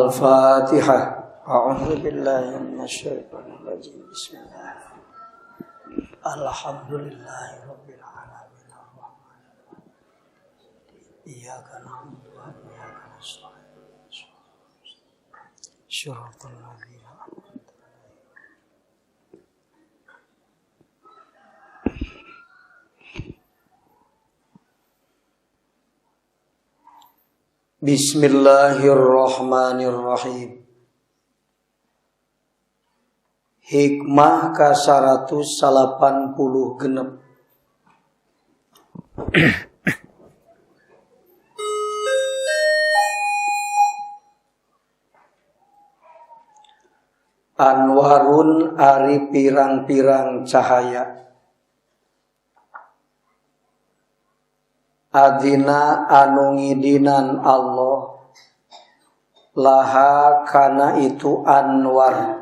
Al-Fatihah. A'udzu billahi minasyaitonir rajim. Bismillah. Alhamdulillahi rabbil alamin. Iyyaka na'budu wa iyyaka nasta'in. Shiratal ladzina an'amta 'alaihim. Bismillahirrahmanirrahim. Hikmah ka 180 genep. Anwarun ari pirang-pirang cahaya, adina anu ngidinan Allah, laha kana itu anwar.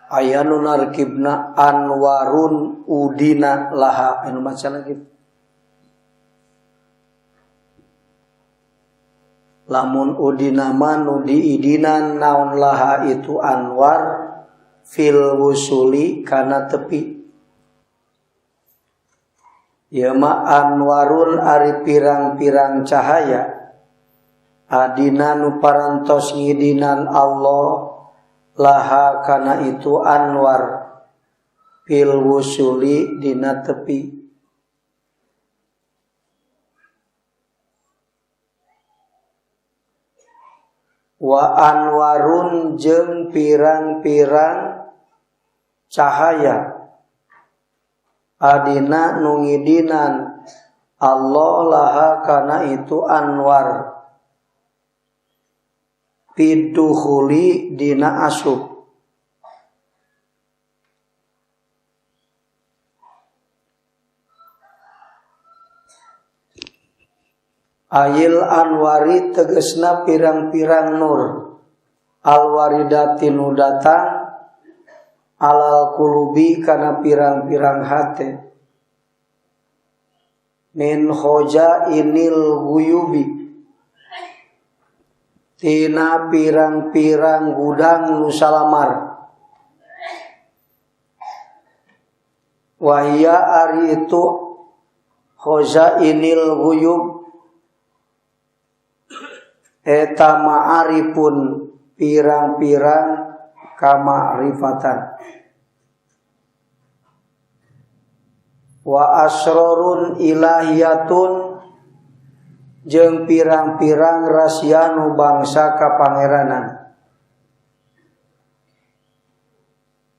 Aya nu narkibna anwarun udina laha, anu maca lagi. Lamun udina manu diidinan naon laha itu anwar fil wusuli kana tepi. Ya ma anwarun ari pirang-pirang cahaya, adina nu parantos ngidinan Allah, laha kana itu anwar fil wusuli dina tepi. Wa anwarun jeung pirang-pirang cahaya, adina nu ngidinan Allah, laha kana itu anwar piduhuli dina asub. Ayil anwari tegesna pirang-pirang nur, alwaridati nu datang, alal kulubi kana pirang-pirang hate, min hoja inil guyubi tina pirang-pirang gudang nu salamar. Wahia ari itu hoja inil guyub eta ma'arifun pirang-pirang kama'rifatan. Wa asrorun ilahiyatun jeung pirang-pirang rahasia nu bangsa kapangeranan.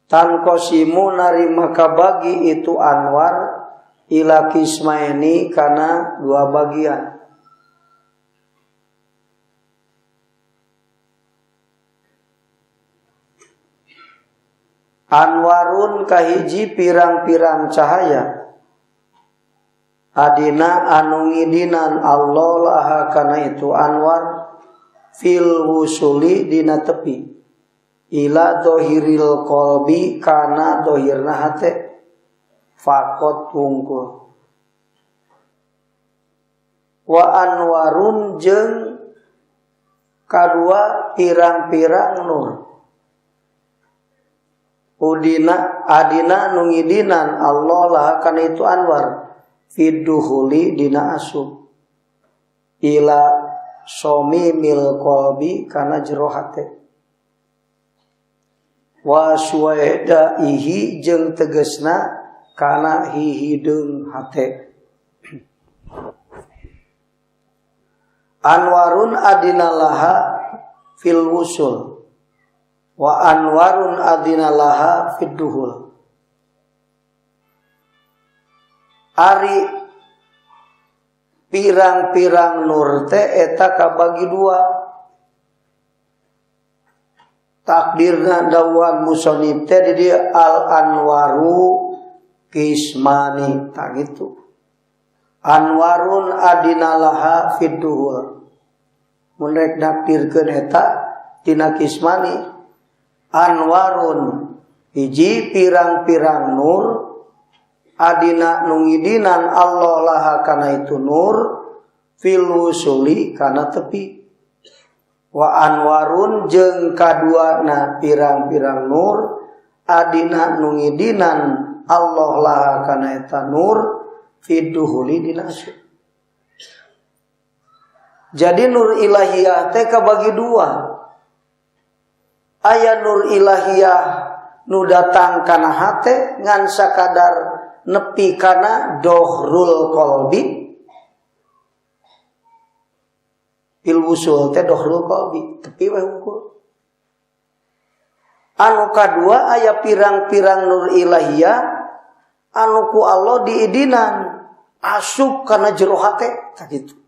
Tan qasimu narima kabagi itu anwar ila kismaini kana dua bagian. Anwarun kahiji pirang-pirang cahaya, adina anu ngidinan Allah, laha kana itu anwar fil wusuli dina tepi, ila dohiril qalbi kana dohirna hate, fakot tungkul. Wa anwarun jeung kadua pirang-pirang nur, udina adina nu ngidinan Allah, laha kana itu anwar fiduhuli dina asub, ila somimil qalbi kana jero hate, wa suwaidaihi jeung tegesna kana hihideung hate. Anwarun adina laha fil wusul, wa anwarun adina laha fid duhul. Ari pirang-pirang nur teh eta kabagi dua. Takdirna dawan musonib teh di dieu al anwaru kismani, tak gitu. Anwarun adina laha fid duhul. Mun rek nakdirkeun eta tina kismani, anwarun hiji pirang-pirang nur, adina nungidinan Allah, laha kana itu nur, fil wusuli kana tepi. Wa anwarun jeung kaduana pirang-pirang nur adina nungidinan Allah laha kana eta nur fiduhuli dina asyuk. Jadi nur ilahiyah teh kabagi dua. Aya nur ilahiyah nu datang kana hate ngan sakadar nepi kana dohrul qalbi. Fil wusul teh dohrul qalbi, tepi we hungkul. Anu kadua aya pirang-pirang nur ilahiyah anu ku Allah diidinan asup kana jero hate tah kitu.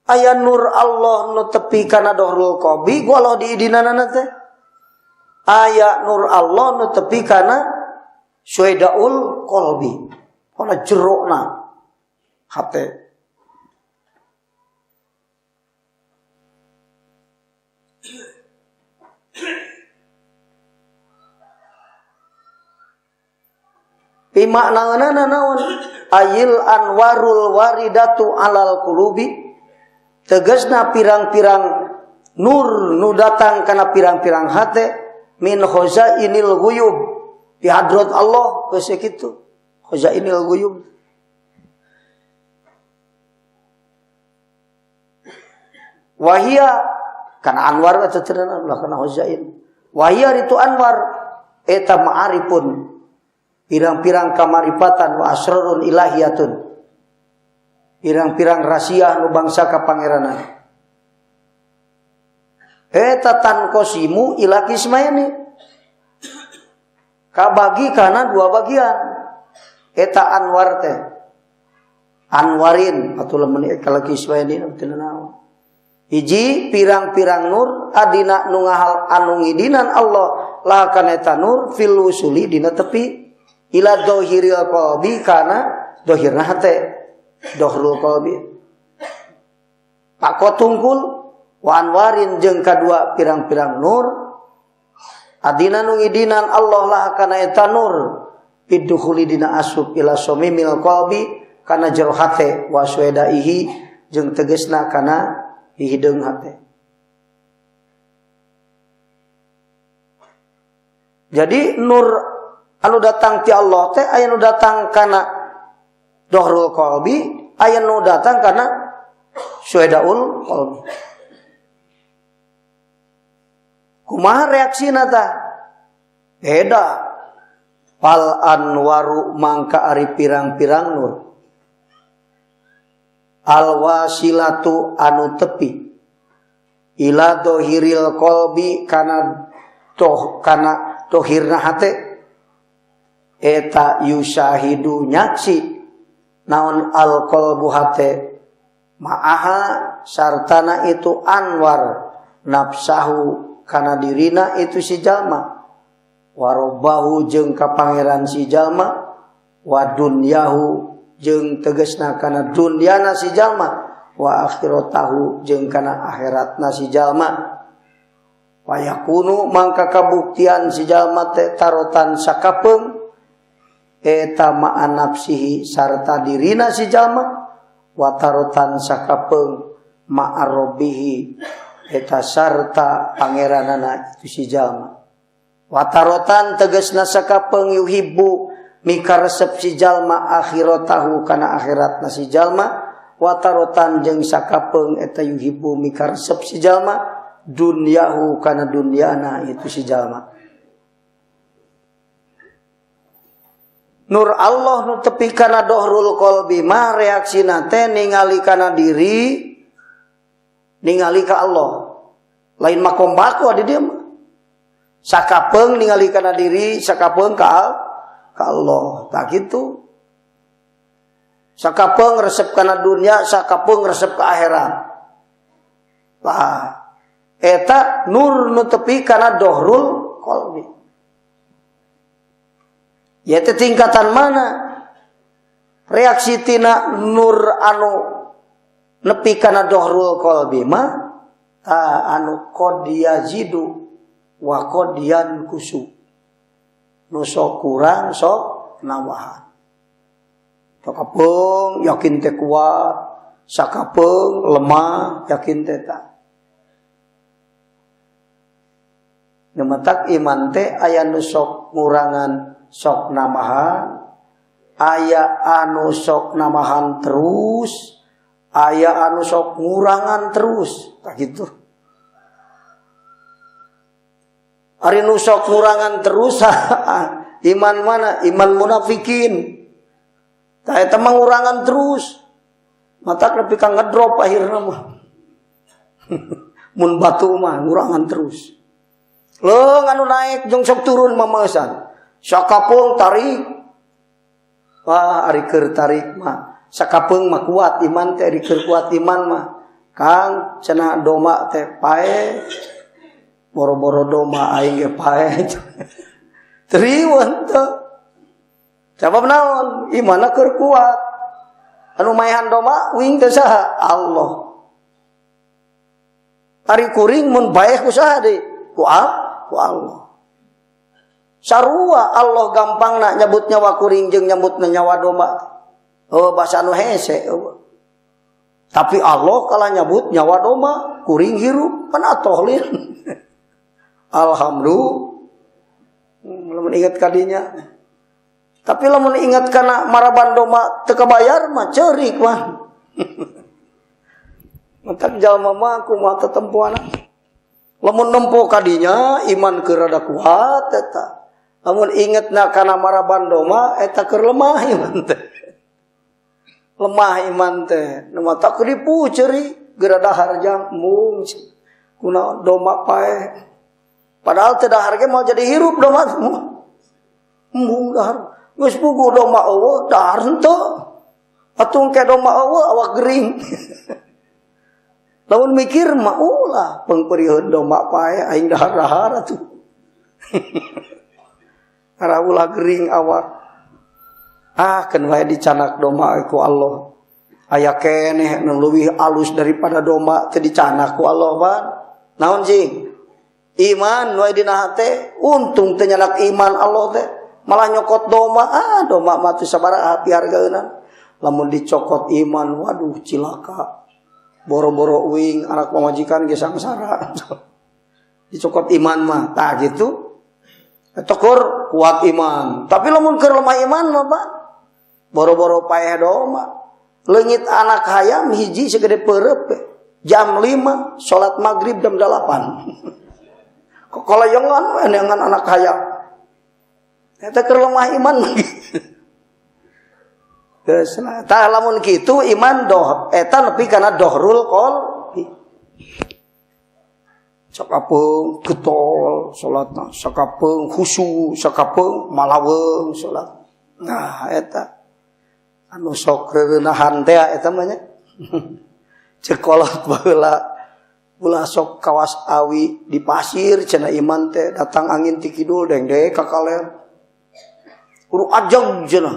Aya nur Allah nu tepi kana dohrul qalbi ku Allah diidinanana teh. Aya nur Allah nu tepi kana syuhadaul qalbi. Kana jerona hate. Pimaknaana naon? Ayil anwarul waridatu alal qulubi. Tegasna pirang-pirang nur nu datang kana pirang-pirang hate min khazainil ghuyub di hadrat Allah geus kitu. Khazainil ghuyub. Wahia kana anwar eta cenah ulah kana khazain. Wahia itu anwar eta ma'arifun pirang-pirang kamaripatan wa asrarun ilahiyatun. Pirang-pirang rahasia nu bangsa ka pangeranan. Eta tanqosimu ila qismaini. Kabagi kana dua bagian. Eta anwar teh. Anwarin atuh lamun kala qismaini teu naon. Hiji pirang-pirang nur adina nu ngahal anu ngidinan Allah la kana eta nur fil usuli dina tepi ila dohiril qalbi kana dohirna hate. Dohrul qalbi. Pak kotungkul wa anwarin jeung kadua pirang-pirang nur adina nu ngidinan Allah lah kana eta nur bidukhuli dina asup ila somimil qalbi kana jero hate wa suedaihi jeung tegesna kana hideung hate. Jadi nur anu datang ti Allah teh aya nu datang kana dohrul qalbi, aya nu datang kana syuhadaul qalbi. Kumaha reaksina tah? Beda. Fal anwaru mangka ari pirang-pirang nur. Al wasilatu anu tepi ila dohiril qalbi kana dohirna hate eta yusahidu nyaksi naon al qalbu hate ma'aha sartana itu anwar nafsahu kana dirina itu si jalma warobahu jeung ka pangeran si jalma wa dunyahu jeung tegasna kana dunyana si jalma wa akhiratahu jeung kana akhiratna si jalma wa yakunu mangka kabuktian si jalma teh tarotan sakapeung eta ma'an nafsihi sarta dirina si jalma watarotan sakapeung ma'arobihi eta sarta pangeranana itu si jalma watarotan tegasna sakapeung yuhibbu mikaresep si jalma akhiratahu kana akhiratna si jalma watarotan jeung sakapeung eta yuhibbu mikaresep si jalma dunyahu kana dunyana itu si jalma. Nur Allah nu tepi kana dohrul qalbi mah reaksina teh ningali kana diri ningali ka Allah. Lain makombako di dieu mah. Sakapeung ningali kana diri, sakapeung ka Allah. Tah kitu. Sakapeung resep kana dunya, sakapeung resep ka akhirat. Lah eta nur nu tepi kana dohrul qalbi. Ya teh tingkatan mana? Reaksi tina nur anu nepi kana dohrul qalbi mah anu qad yazidu wa qad yankusu. Nu sok kurang sok nambahan. Sakapeung yakin teh kuat, sakapeung lemah yakin teh tah. Nematak iman teh aya nu sok ngurangan sok namahan, aya anu sok namahan terus, aya anu sok ngurangan terus, tak gitu. Ari nu sok ngurangan terus iman mana? Iman munafikin. Tah eta mah ngurangan terus. Matak nepi ka ngedrop akhirna mah. Mun batu mah ngurangan terus. Leung anu naik jeung sok turun mamesan. Sakapeung tarik. Wah, ari keur tarik mah sakapeung mah kuat iman teh, ari keur kuat iman mah. Kang cenah doma teh pae. Boro-boro doma aing ge pae. Triweuh teh. Sabab naon? Imanna keur kuat. Anu maehan doma wing teh saha? Allah. Ari kuring mun bae ku saha deui? Ku Allah. Sarua Allah gampangna nyebut nyawa kuring jeung nyebutna nyawa domba. Oh basa anu hese. Tapi Allah kala nyebut nyawa domba, kuring hirup pan atoh lin. Alhamdulillah. Lamun ingat kadinya. Tapi lamun ingat kana maraban domba teu kabayar mah ceurik mah. Mantak jalma mah kumaha tetempuana. Lamun nempo kadinya iman keur rada kuat eta. Lamun ingetna kana maraban domba eta keur lemah iman teh. Lemah iman teh. Nu mata kripu ceuri geura dahar mung. Kunaon domba pae. Padahal teh dahar ge mau jadi hirup domba mah. Mung dahar. Geus puguh domba eueuh dahar henteu. Atung ke domba eueuh awak gering. Lamun mikir mah ulah pengperiheun domba pae aing dahar-dahar atuh. Ara ulah gering awak. Keun wae dicanak domba ku Allah. Aya keneh nu leuwih alus daripada domba teu dicanak ku Allah ban. Naon sih? Iman wae dina hate, untung teu nyanak iman Allah teh. Malah nyokot domba, domba mah teu sabaraha pihargaeunan. Lamun dicokot iman, waduh cilaka. Boro-boro uing anak pamajikan ge sangsara. Dicokot iman mah tah gitu. Tekur kuat iman. Tapi lamun keur lemah iman mah Pak. Boro-boro paeh domba. Leungit anak hayam hiji segede peureup. Jam 5 salat maghrib jam 8. Kok kalayangan enengan anak hayam. Eta keur lemah iman mah. Tah lamun kitu iman doh eta nepi kana dohrul qalbi. Sakapeung getol salatna, sakapeung khusyuk, sakapeung malaweung salat. Nah eta anu sok reunahan teh eta mah nya. Cekolot baheula ulah sok kawas awi di pasir cenah iman teh datang angin ti kidul dengdek ka kaler. Kudu ajeg cenah.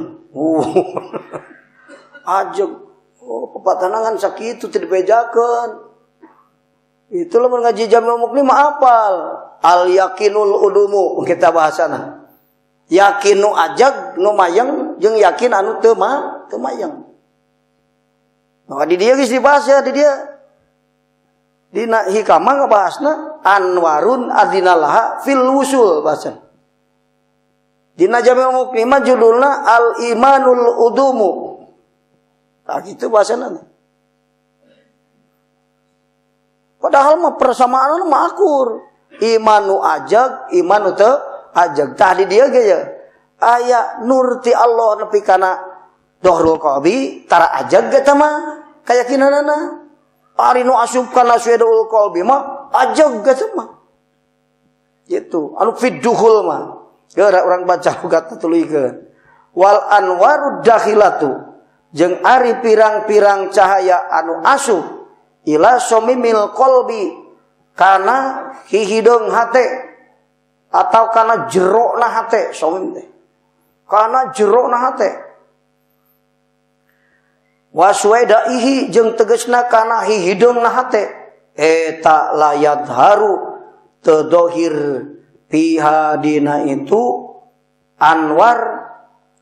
Ajeg pepatanangan sakitu teu dibejakeun. Itu lamun ngaji Jami'ul Muqni mah apal. Al yakinul udumu kita bahasana. Yakin nu ajeg nu mayeng jeung yakin anu teu mayeng. Maka di dieu geus dibahas ya di dieu. Dina hikamah ngabahasna anwarun adzinalaha fil wusul bahasa. Dina Jami'ul Muqni mah judulna al imanul udumu. Nah gitu bahasana. Padahal mah persamaanna mah akur. Imanu ajag, imanu teu ajag. Tah di dieu ge ya. Aya nur ti Allah nepi kana dohrul qalbi, tara ajag ge tah mah kayakinanana. Ari nu asup kana suedul qalbi mah ajag ge tah mah. Gitu. Anu fidduhul mah. Geura urang baca ugat tuluykeun. Wal anwarud dakhilatu jeung ari pirang-pirang cahaya anu asup ila somimil qalbi kana hihideung hate atau kana jerona hate somim teh kana jerona hate waswaidaihi jeung tegasna kana hihideungna hate eta layad haru teu dohir piha dina itu anwar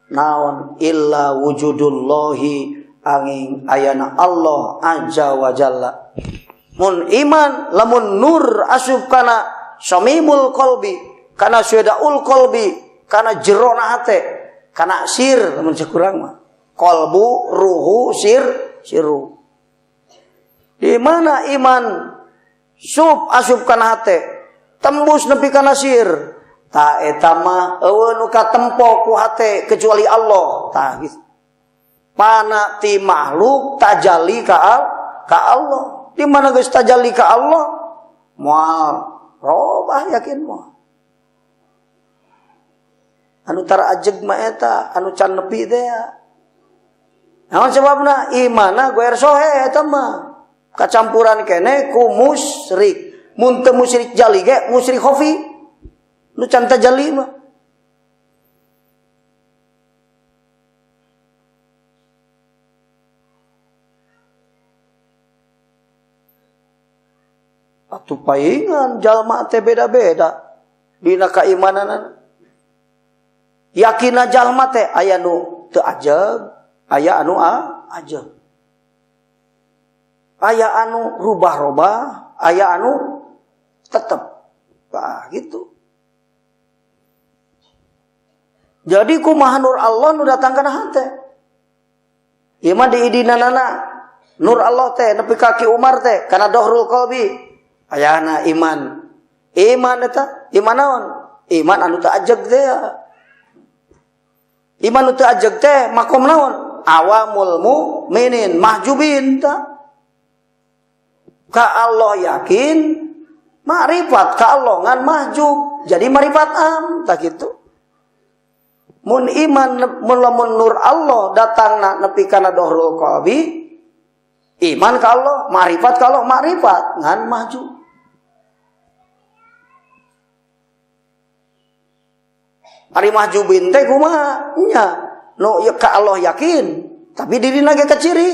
naon illa wujudullahi angin ayana Allah azza wa jalla. Mun iman lamun nur asup kana samimul qalbi, kana syudaul qalbi, kana jerona hate, kana sir lamun sakurang mah. Qalbu, ruhu, siru. Di mana iman asup kana hate, tembus nepi kana sir. Ta eta mah eueun nu katempo ku hate kecuali Allah. Tah gitu. Pana ti makhluk tajalli ka Allah. Di mana geus tajalli ka Allah? Moal robah yakin moal. Anu tara ajeg mah eta, anu can nepi teh. Naon sebabna? Imana goer sohe eta mah. Kacampuran kene ku musyrik. Mun teu musyrik jali ge musyrik khafi. Nu can tajalli mah. Atuh paingan jalma teh beda-beda dina kaimananna. Yakinna jalma teh aya nu teu ajeg, aya anu ajeg. Aya anu rubah-robah, aya anu tetep. Nah, gitu. Jadi kumaha nur Allah nu datang kana hate. Ieu mah di idinanana nur Allah teh nepi ka Ki Umar teh kana dohrul qalbi. Ayana iman. Iman eta, iman naon? Iman anu teu ajeg teh. Iman anu teu ajeg teh makom naon? Awamul mukminin mahjubin ta. Ka Allah yakin, makrifat ka Allah ngan mahjub. Jadi makrifat am tak kitu. Mun iman mun nur Allah datangna nepi kana dohrul qalbi, iman ka Allah, makrifat ka Allah, makrifat ngan mahjub. Ari mahjubin teh kumaha? Nya, nu ka Allah yakin, tapi dirina ge kaciri.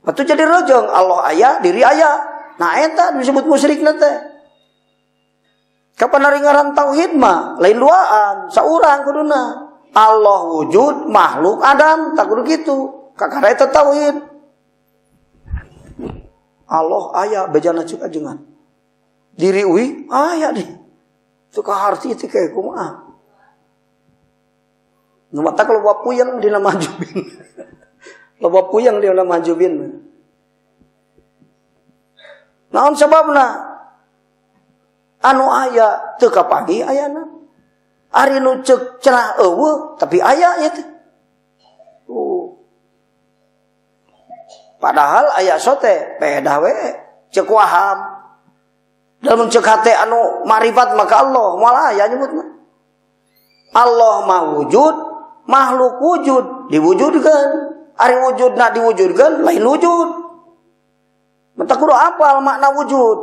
Patu jadi rojong Allah aya, diri aya. Nah eta disebut musyrik teh. Kapan ari ngaran tauhid mah lain duaan, saurang kuduna. Allah wujud, makhluk adam, tak kudu kitu. Kakara eta tauhid. Allah aya bejana ceuk ajengan. Diri uwi aya deh. Teu kaharti teh kae kumaha. Nu mata kalau loba puyeng dina majubin. Loba puyeng dina majubin. Naon sababna? Anu aya teu kapagi ayana. Ari nu ceuk cenah eueuh tapi aya ieu teh. Padahal aya sote pedah we ceuk waham. Dalam ceuk hate anu marifat maka Allah moal aya nyebutna. Allah mah wujud, makhluk wujud, diwujudkeun. Ari wujudna diwujudkeun lain wujud. Menta kudu apal makna wujud.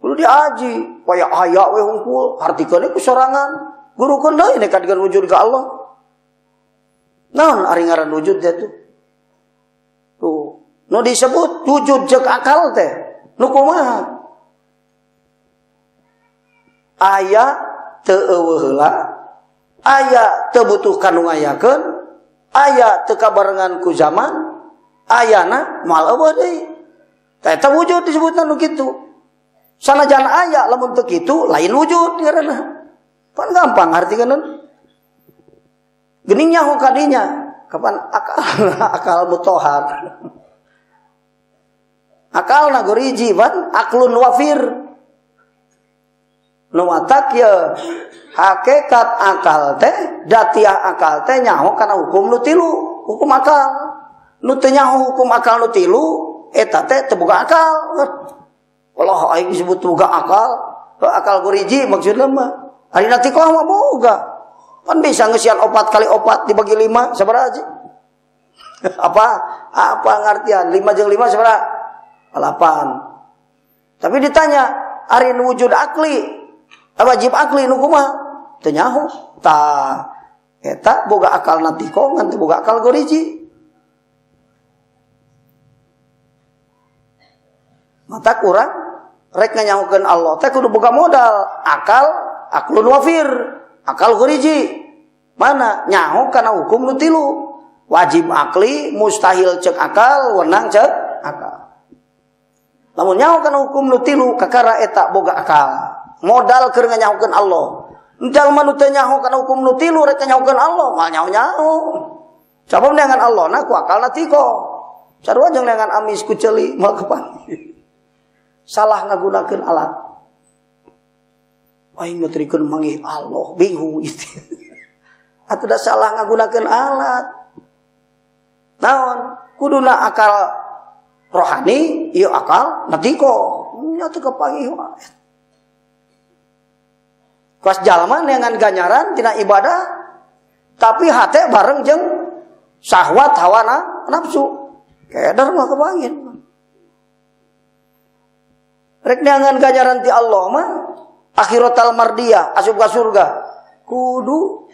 Kudu diaji, paya aya we hungkul, artikeun ku sorangan. Gurukeun deui nekat wujud ka Allah. Naon ari ngaran wujud teh tuh? Tuh, nu disebut wujud ceuk akal teh. Nu kumaha? Aya teu eueuh heula, aya teu butuh kanu ngayakeun, aya teu kabarengan ku zaman, ayana moal eueuh deui. Tah eta wujud disebutna nu kitu. Sanajan aya lamun teu kitu lain wujud ngaranna. Pan gampang artikeun. Geuning nyaho kadinya, kapan akal mutohar. Akalna goriji ban aklun wafir. Nu matak ye hakikat akal teh, datiah akal teh nyaho kana hukum nu tilu, hukum akal. Nu teu nyaho hukum akal nu tilu, eta teh teu boga akal. Kalau aing disebut boga akal goriji maksudna mah. Ari natikoh mah boga. Pan bisa ngeusian 4 kali 4 dibagi 5 sabaraha aja? Apa ngartian 5 jeung 5 sabaraha? 8. Tapi ditanya, ari nu wujud akli, wajib akli nu kumaha? Teu nyaho. Tah eta boga akal natikoh ngan teu boga akal goriji. Mata kurang rek nganyahokeun Allah teh kudu boga modal akal aklun wafir Akal hiji. Mana? Nyaho kana hukum nu tilu. Wajib akli, mustahil cek akal, wenang cek akal. Lamun nyaho kana hukum nu tilu kakara eta boga akal. Modal keur nganyahokeun Allah. Jalma nu teu nyaho kana hukum nu tilu rek nyahokeun Allah, mal nyaho-nyaho. Sabab dengan Allah na ku akalna tiko. Sarua jeung dengan amis ku ceuli moal kepani. Salah ngagunakeun alat. Aing nutrikeun manggih Allah, bingung itu. Atuh da salah ngagunakeun alat. Naon? Kuduna akal rohani, ieu akal natiko. Nya teu kepanggih wae. Kuas jalma dengan ganjaran tina ibadah, tapi hate bareng jeung syahwat hawa nafsu. Keder mah kepanggih. Rek neangan ganjaran ti Allah mah akhiratal mardiyah, asup ka surga. Kudu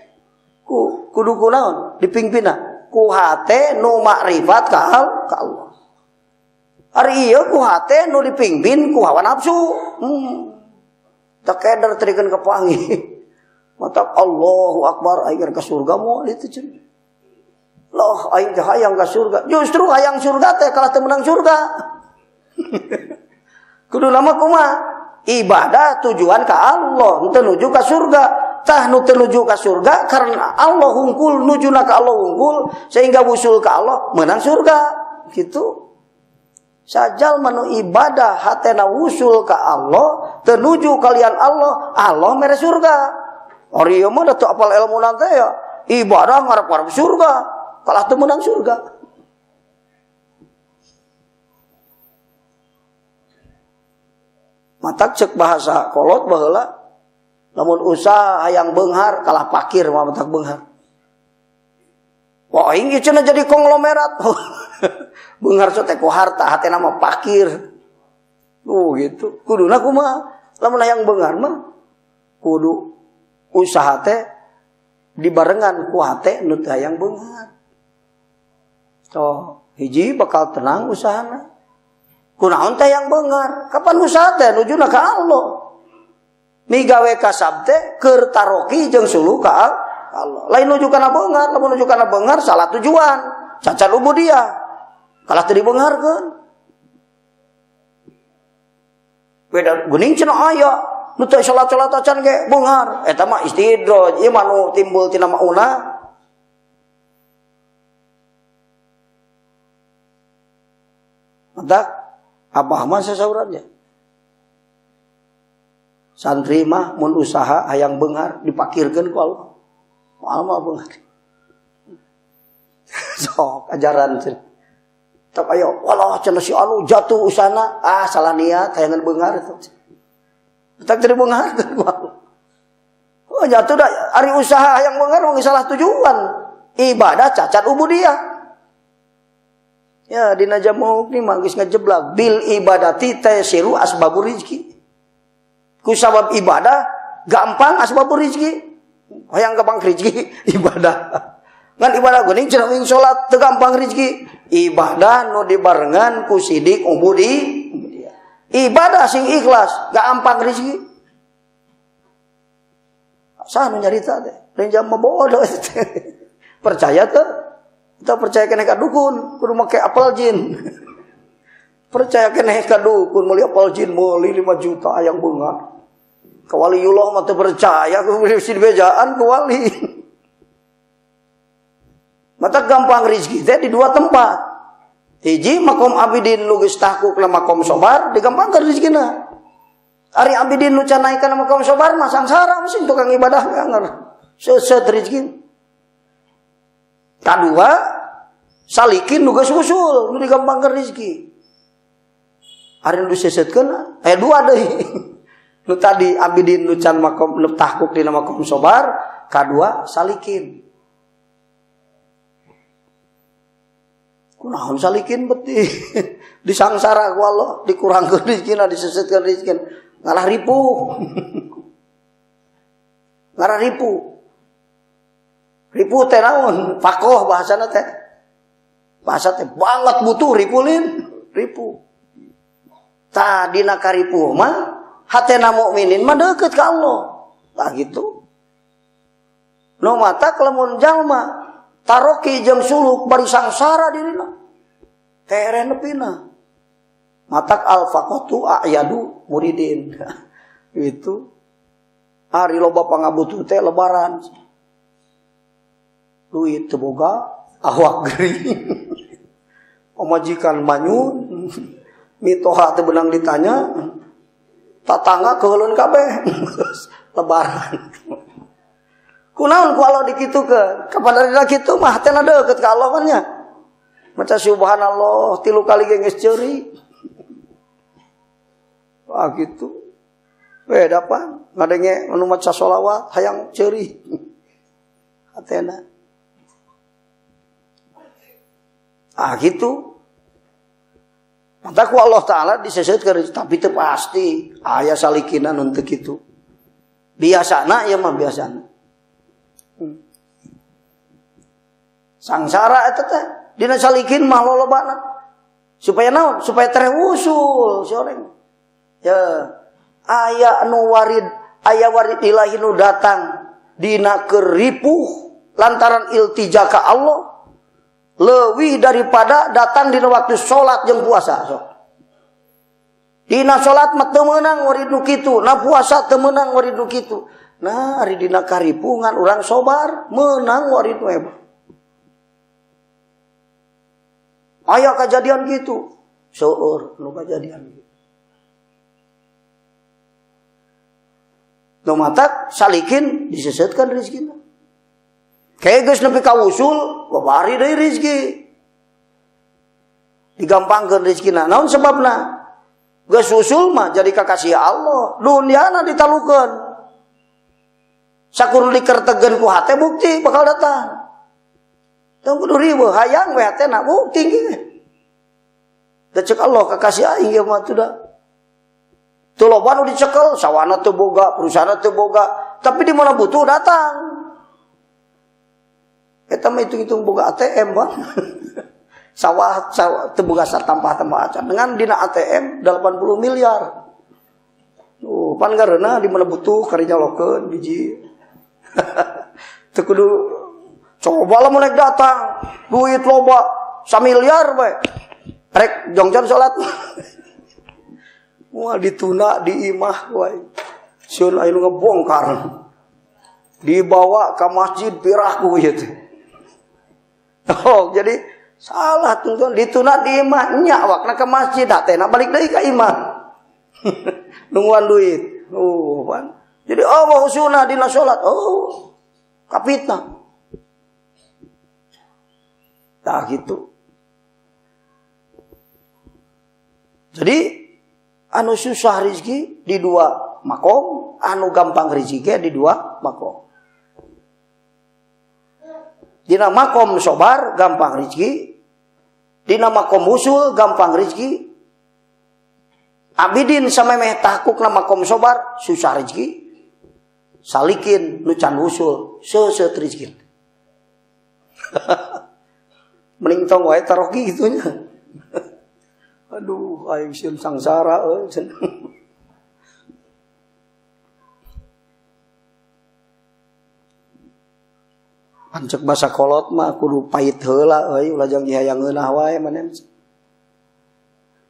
kunaon? Dipingpina ku hate nu makrifat ka Allah. Ari ieu ku hate nu dipingpin ku hawa nafsu. Tak keder terikeun kepanggih. Mata Allahu Akbar aing ka surga moal itu cenah. Loh aing teh hayang ka surga. Justru hayang surga teh kalah teu menang surga. Kudu nama kumaha? Ibadah tujuan ka Allah, teu nuju ka surga. Tah nu teu nuju ka surga karena Allah hungkul, nujuna ka Allah hungkul sehingga wusul ka Allah menang surga. Gitu. Sajal manu ibadah hatena wusul ka Allah, teu nuju kalian Allah, Allah mere surga. Ari ieu mah da teu apal ilmuna teh ya, ibadah ngarep-ngarep surga, kalah teu menang surga. Matak cek bahasa kolot baheula, lamun usaha hayang beunghar kalah pakir mah matak beunghar. Wah, ieu cenah jadi konglomerat. Beunghar teh ku harta, hatena mah pakir. Gitu. Kuduna kumaha? Lamun hayang beunghar mah kudu usaha teh dibarengan ku hate nu teu hayang beunghar. Hiji bakal tenang usahana. Kunaon teh yang beunghar? Kapan usaha teh nujuna ka Allah. Migawe kasab teh keur taroki jeung suluh ka Allah. Lain nuju kana beunghar, lamun nuju kana beunghar salah tujuan. Cacat ubudiyah. Kalah teu dibeungharkeun. Beda geuning cenah aya nu teu salat-salat acan ge beunghar. Eta mah istidraj, ieu mah nu timbul tina mauna. Matak abah mah sasauratnya. Santri mah mun usaha hayang beunghar dipakirkeun ku Allah. Moal mah beunghar. Sok ajaran cenah. Tak ayo, walah cenah si anu jatuh usahana, salah niat hayangan beunghar eta. Tak jadi beunghar kan. Oh jatuh dah ari usaha hayang beunghar mah salah tujuan. Ibadah cacat ubudiyah. Ya dina jamu ni mah geus ngajeblak bil ibadati taysiru asbabur rizki. Ku sabab ibadah gampang asbabur rizki. Hayang gampang rizki ibadah. Ngan ibadah geuning cenah wing salat teu gampang rizki. Ibadah nu dibarengan ku sidik ubudi. Ibadah sing ikhlas gampang rizki. Sah nu nyarita teh. Lain jam bodoh teh. Percaya teu? Kita percaya keneh ka dukun, kudu make apel jin. Percaya keneh ka dukun, meuli apel jin meuli 5 juta hayang beunghar. Ka waliullah mah teu percaya ku bejaan ku wali. Mata gampang rezeki teh di dua tempat. Hiji makom abidin nu geus tahquq na makom sobar digampangkeun rezekina. Ari abidin nu can naik kana makom sobar mah sangsara mesin tukang ibadah anger. Seuseut rezeki. Kadua salikin nu geus usul nu digampangkeun rezeki. Ari nu diseuseutkeun dua deui. Nu tadi abidin nu can makom nu tahquq dina makom sobar, kadua salikin. Kunaon salikin beti disangsara ku Allah, dikurangkeun rezekina, diseuseutkeun rezekina, ngalah ripu. Ngalah ripu. Ripu teh naon? Fakoh bahasana teh. Bahasa teh banget butuh ripulin, ripu. Tah dina karipu mah hatena mukminin mah deukeut ka Allah. Tah gitu. Nu mata lamun jalma taroki jeung suluk bari sangsara dirina. Tere nepina. Matak al-faqatu a'yadu muridin. Itu hari loba pangabutuh teh lebaran. Duit teu boga, awak gering. Pamajikan manyun, mitoha teu beunang ditanya. Tatangga keulun kabeh. Lebaran. Kunaon ku Allah dikitukeun? Kapanarina kitu mah teh deukeut ka Allah kan nya. Maca subhanallah 3 kali ge geus ceuri. Wah gitu. Beda pan, ngadenge anu maca sholawat hayang ceuri. Hatena. Gitu. Mata ku Allah Ta'ala diseseukeun tapi teu pasti. Aya salikina nu teu kitu. Biasana ieu mah biasana. Sangsara eta teh dina salikin mah lolobana. Supaya naon? Supaya terewusul si orang. Ya, aya anu warid, aya warid ilahi nu datang dina keripuh lantaran iltija ka Allah leuwih daripada datang dina waktu salat jeung puasa. So. Dina salat mah teu meunang warid nu kitu, na puasa teu meunang warid nu kitu. Nah, ari dina karipungan urang sobar meunang warid nu hebat. Aya kejadian gitu. Seueur nu kejadian gitu. Nu matak salikin diseseukeun rezekina. Kayak geus nepi ka wusul, babari deui rezeki. Digampangkeun rezekina. Naon sebabna? Geus wusul mah jadi kakasih Allah. Dunyana ditalukeun. Sakur dikertegeun ku hate bukti bakal datang. Tong kudu riweuh hayang we hatena bukti ge. Da ceuk Allah kakasih aing ge mah teu da. Teu loba nu dicekel, sawana teu boga, perusahaan teu boga, tapi di mana butuh datang. Eta mah hitung-hitung boga ATM, Bang. Sawah teu boga satampah-tampah acan. Dengan dina ATM 80 miliar. Pan gareuna di mana butuh karinya lokeun biji. Teu kudu coba lah mulai datang. Duit loba 1 miliar we. Rek jongjon salat. Wah dituna di imah wae. Sieun aya nu ngebongkar. Dibawa ke masjid pirahku ieu teh. Oh, jadi salah tuntun dituna di imah nya wakna ke masjid hatena balik deui ka imah. Nungguan duit. Pan. Jadi Allah husuna dina salat. Oh. Kapitna. Tah gitu. Jadi anu susah rezeki di 2 makom, anu gampang rezeki di 2 makom. Dina makom sobar gampang rezeki, dina makom usul gampang rezeki. Abidin samemeh tahkukna makom sobar susah rezeki. Salikin nu can usul seuseut rezeki. Mending tong wae taroki gitunya. Aduh, aing sieun sangsara euy. Pancek basa kolot mah kudu pait heula euy, ulah jang dihayang ngeunah wae manen.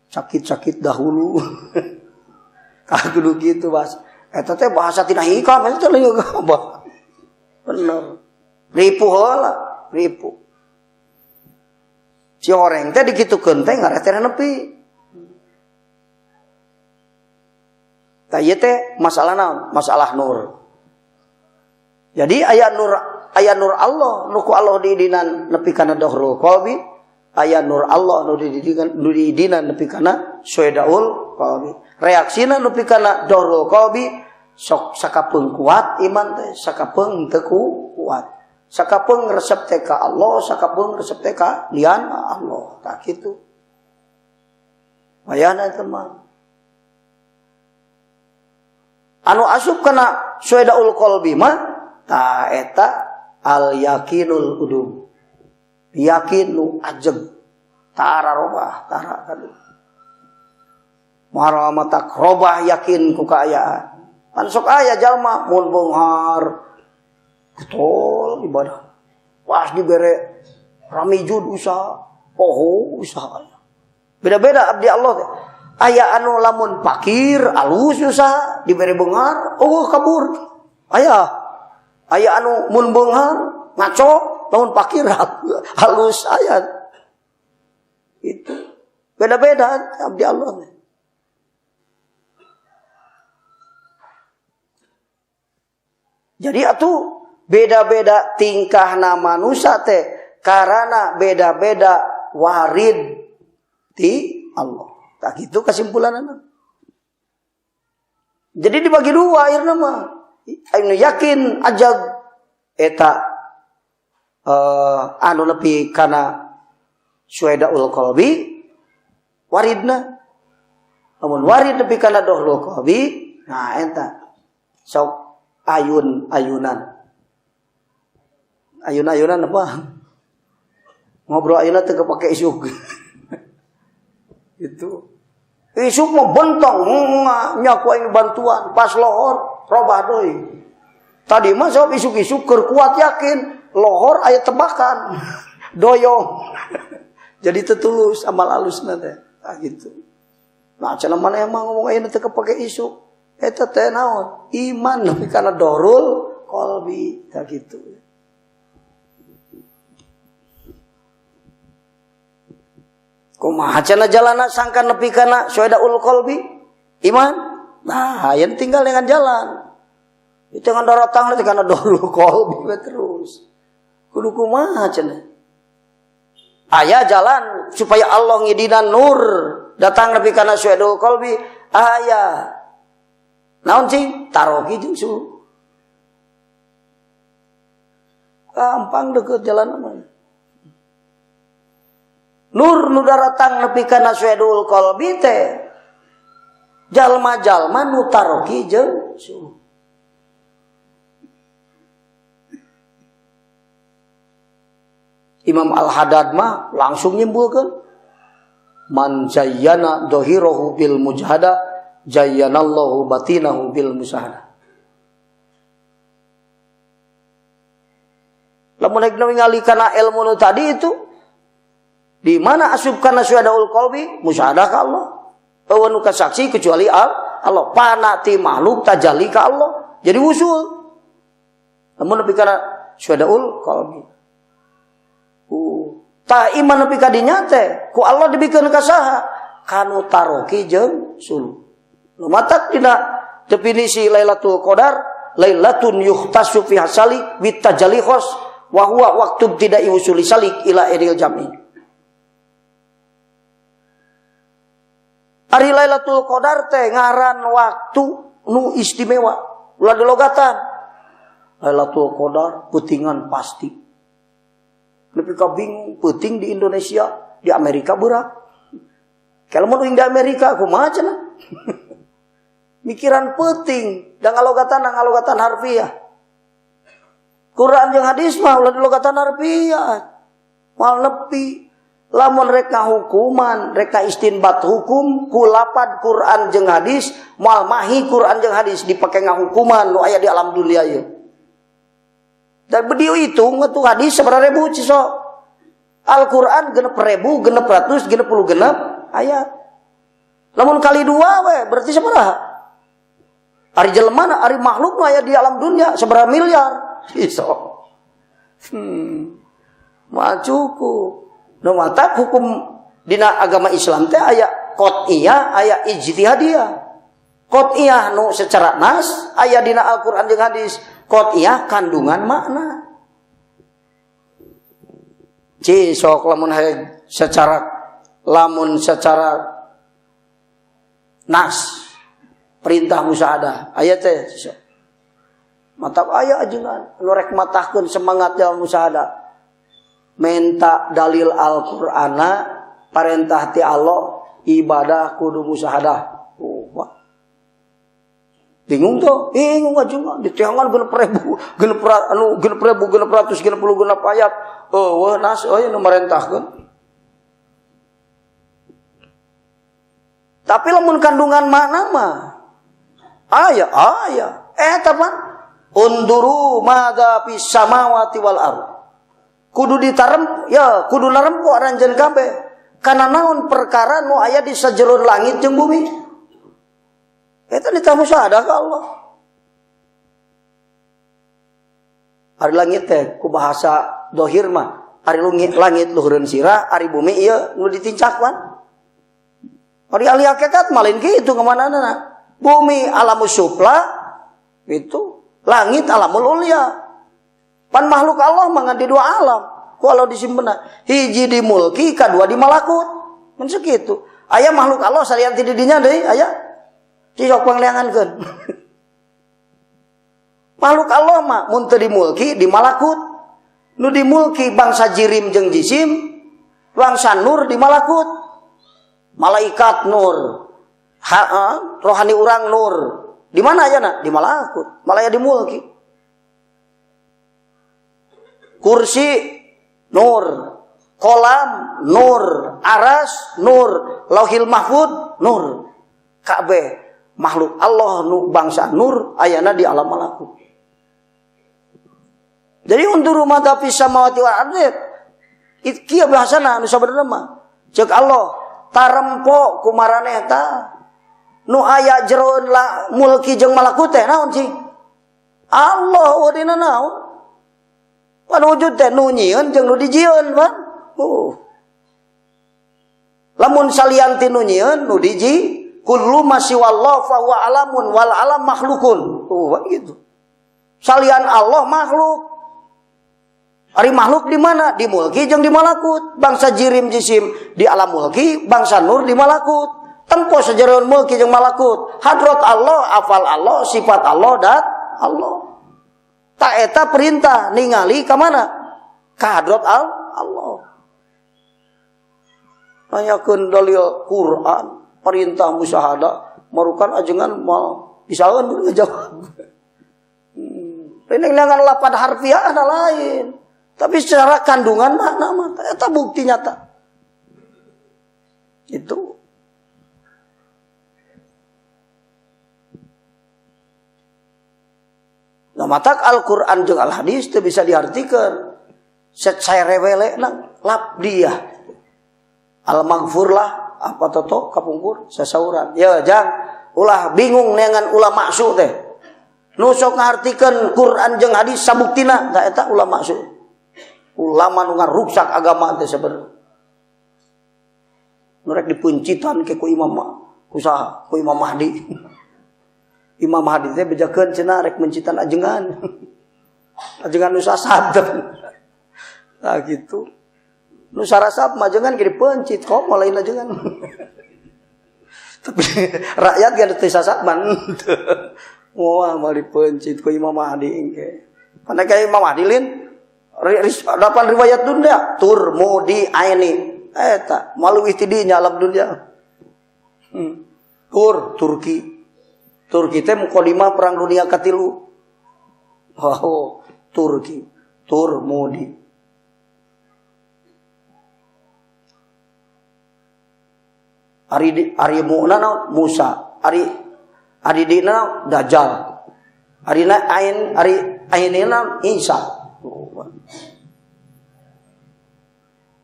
Sakit-sakit dahulu. Kudu gitu, Bas. Eta teh bahasa tina hikam, eta teh leung apa? Bener. Ripu heula, ripu. Si orang teh dikitukeun teh ngaretena nepi. Tah ieu teh masalah naon? Masalah nur. Jadi aya nur Allah nu ku Allah didinan nepi kana dohrul qalbi, aya nur Allah nu didinan nepi kana suedaul qalbi. Reaksina nepi kana dohrul qalbi sok sakapeung kuat iman teh, sakapeung teu kuat. Sakapeung resep teh ka Allah, sakapeung resep teh ka lian Allah. Tak kitu. Mayana teh mah. Anu asup kana suedaul qalbi mah ta eta al yakinul udum. Yakin nu ajeg. Tara robah, tara kadu. Mara mata robah yakin ku kaayaan. Pan sok aya jalma mun beunghar Betul ibadah. Pas dibere ramijud usaha, poho usaha. Beda-beda abdi Allah teh. Aya anu lamun pakir, alus usaha, dibere beungar, kabur. Aya anu mun beungar, ngaco, lamun pakir halus aya. Itu beda-beda abdi Allah teh. Jadi atuh beda-beda tingkahna manusia teh karena beda-beda warid di Allah. Tak gitu kesimpulanna. Jadi dibagi dua akhirnya mah. Anu yakin ajag eta anu nepi kana syuhadaul qalbi waridna. Namun warid nepi kana dohlul qalbi, nah eta sok ayunan apa? Ngobrol ayunan teu kepake isuk. Itu. Isuk mah bentong, nyaku aing bantuan, pas lohor robah deui. Tadi mah sok isuk-isuk keur kuat yakin, lohor aya tebakan. Doyong. Jadi tetulus amal alusna teh. Gitu. Nah, cenah mana emang ngomong ayeuna teu kepake isuk. Eta teh naon? Iman tapi kana dorul qalbi tah gitu. Kumaha cenah jalana sangka nepi kana syuhadaul qalbi? Iman. Nah, yang tinggal dengan jalan. Itu dengan dorotang teh kana dorul qalbi terus. Kudu kumaha cenah? Aya jalan supaya Allah ngidinan nur datang nepi kana syuhadaul qalbi. Aya. Naon cing? Taroki jeung suluh. Gampang deukeut jalan mah. Nur nu daratang nepi kana syuhadaul qalbi teh jalma-jalma nu taroki jeung suluh. Imam Al-Haddad mah langsung nyimpulkeun man zayyana dhahirahu bil mujahada jayyanallahu batinahu bil musahada. Lamun ningali kana ilmu nu tadi itu di mana asup kana syuhadaul qalbi musyahadah ka Allah. Eueun nu kasaksi kecuali Allah. Panati makhluk tajalli ka Allah. Jadi usul. Lamun nepi kana syuhadaul qalbi. Ta iman nepi ka dinya teh ku Allah dibikeun ka saha? Kanu taroki jeung suluh. Lumatak dina definisi Lailatul Qadar, lailatun yukhtasu fiha salik bitajalli khos wa huwa waqtu tidak usuli salik ila iril jami. Ari Lailatul Qadar teh ngaran waktu nu istimewa. Ulah dilogatan. Lailatul Qadar peutingan pasti. Nepi ka bingung peuting di Indonesia, di Amerika berat. Kalau mun di Amerika kumaha cenah? Mikiran penting dan ngalogatan harfiah. Quran jeung hadis mah ulah dilogatan harfiah. Mal nepi lamun rek ngahukuman, rek istinbat hukum ku lapad Quran jeung hadis, mal mahi Quran jeung hadis dipake ngahukuman nu aya di alam dunia ieu. Dan bedieu itu ngeutuh hadis sabaraha ribu cisok. Al-Quran 6.600 66 ayat. Lamun kali 2 we berarti sabaraha? Ari jelema ari makhluk nu aya di alam dunia sabaraha miliar. Iso. Macukup. Nu mata hukum dina agama Islam teh aya qot'iyah, aya ijtihadiyah. Qot'iyah nu secara nas aya dina Al-Qur'an jeung hadis. Qot'iyah kandungan makna. Sok lamun secara nas perintah musyahadah aya teh mata aya ajengan nu rek matahkeun semangat dalam musyahadah menta dalil Al-Qur'ana perintah ti Allah ibadah kudu musyahadah. Bingung ajengan ditiangan 6.666 ayat nas nu marentahkeun. Tapi lamun kandungan makna mah aya eta mah Unduru madza fis samawati wal ardh. Kudu ditarem ya kudu narempo aranjeun kabeh. Kana naon perkara nu aya di sajeroen langit jeung bumi. Eta ditamu musyahadah ka Allah. Ari langit teh ku bahasa dohir mah, ari langit luhureun sirah, ari bumi ieu nu ditincakwan. Ari ahli hakikat malin kitu kamanana. Bumi alamus supla itu, langit alamul ulya. Pan makhluk Allah mah di dua alam. Kalau disimpenna hiji di mulki, kadua di malakut. Mun sakitu. Aya makhluk Allah salian ti didinya deui aya. Sok pangleangankeun. Makhluk Allah mah mun teu di mulki di malakut. Nu di mulki bangsa jirim jeung jisim, bangsa nur di malakut. Malaikat nur, rohani urang nur. Di mana ayeuna? Di malakut. Malaya di mulki. Kursi nur, kolam nur, aras nur, lauhil mahfud nur. Kabeh makhluk Allah nu bangsa nur ayana di alam malakut. Jadi untuk rumah tapi samawati wal ardh kieu bahasana nu sabenerna mah ceuk Allah tarempo ku maraneh ta nu aya jeroen mulki jeung malakut teh naon sih? Allah wadina naon? Pan wujud teh nu nyieun jeung nu dijieun pan. Lamun salian ti nu nyieun nu diji kullu masiwallahu fa huwa alamun wal alam makhlukun. Gitu. Salian Allah makhluk. Ari makhluk di mana? Di mulki jeung di malakut. Bangsa jirim jisim di alam mulki, bangsa nur di malakut. Tempo sajeroen mulki jeung malakut. Hadrat Allah, afal Allah, sifat Allah dan Allah. Ta eta perintah ningali ka mana? Ka hadrat Allah. Nanyakeun dalil Quran, perintah musyahadah, marukan ajengan mal pisaeun ngajawab. Penengangan lapan harfiah ada lain. Tapi secara kandungan makna mah eta bukti nyata. Itu. Nah, matak Al-Qur'an jeung Al-Hadis teu bisa diartikeun. Saya rewele lap dia. Al-Maghfur lah apa toto kapungkur sasauran. Ya jang ulah bingung neangan ulah maksud teh. Nu sok ngartikeun Quran jeung hadis sabuktina da eta ulah maksud. Ulama nu ngaruksak agama teh sabenerna. Nu rek dipuncitan ke ku imam kusaha ku Imam Mahdi. Imam Mahdi teh bejakeun cenah rek mencitan ajengan. Ajengan nu sasad. Nah gitu. Nu sarasap mah ajengan ge dipencit kok lain ajengan. Tapi rakyat ge teu sasad man. Moal mah dipencit ku Imam Mahdi engke. Pana ka Imam Mahdi lin dapan riwayat dunia tur mudi aini eta maluwih ti dinya alam dunia. Turki teh mukadimah perang dunia katilu. Oh, Turki tur mudi. Ari mu'na Musa, ari dina Dajjal. Ari ainina Isa.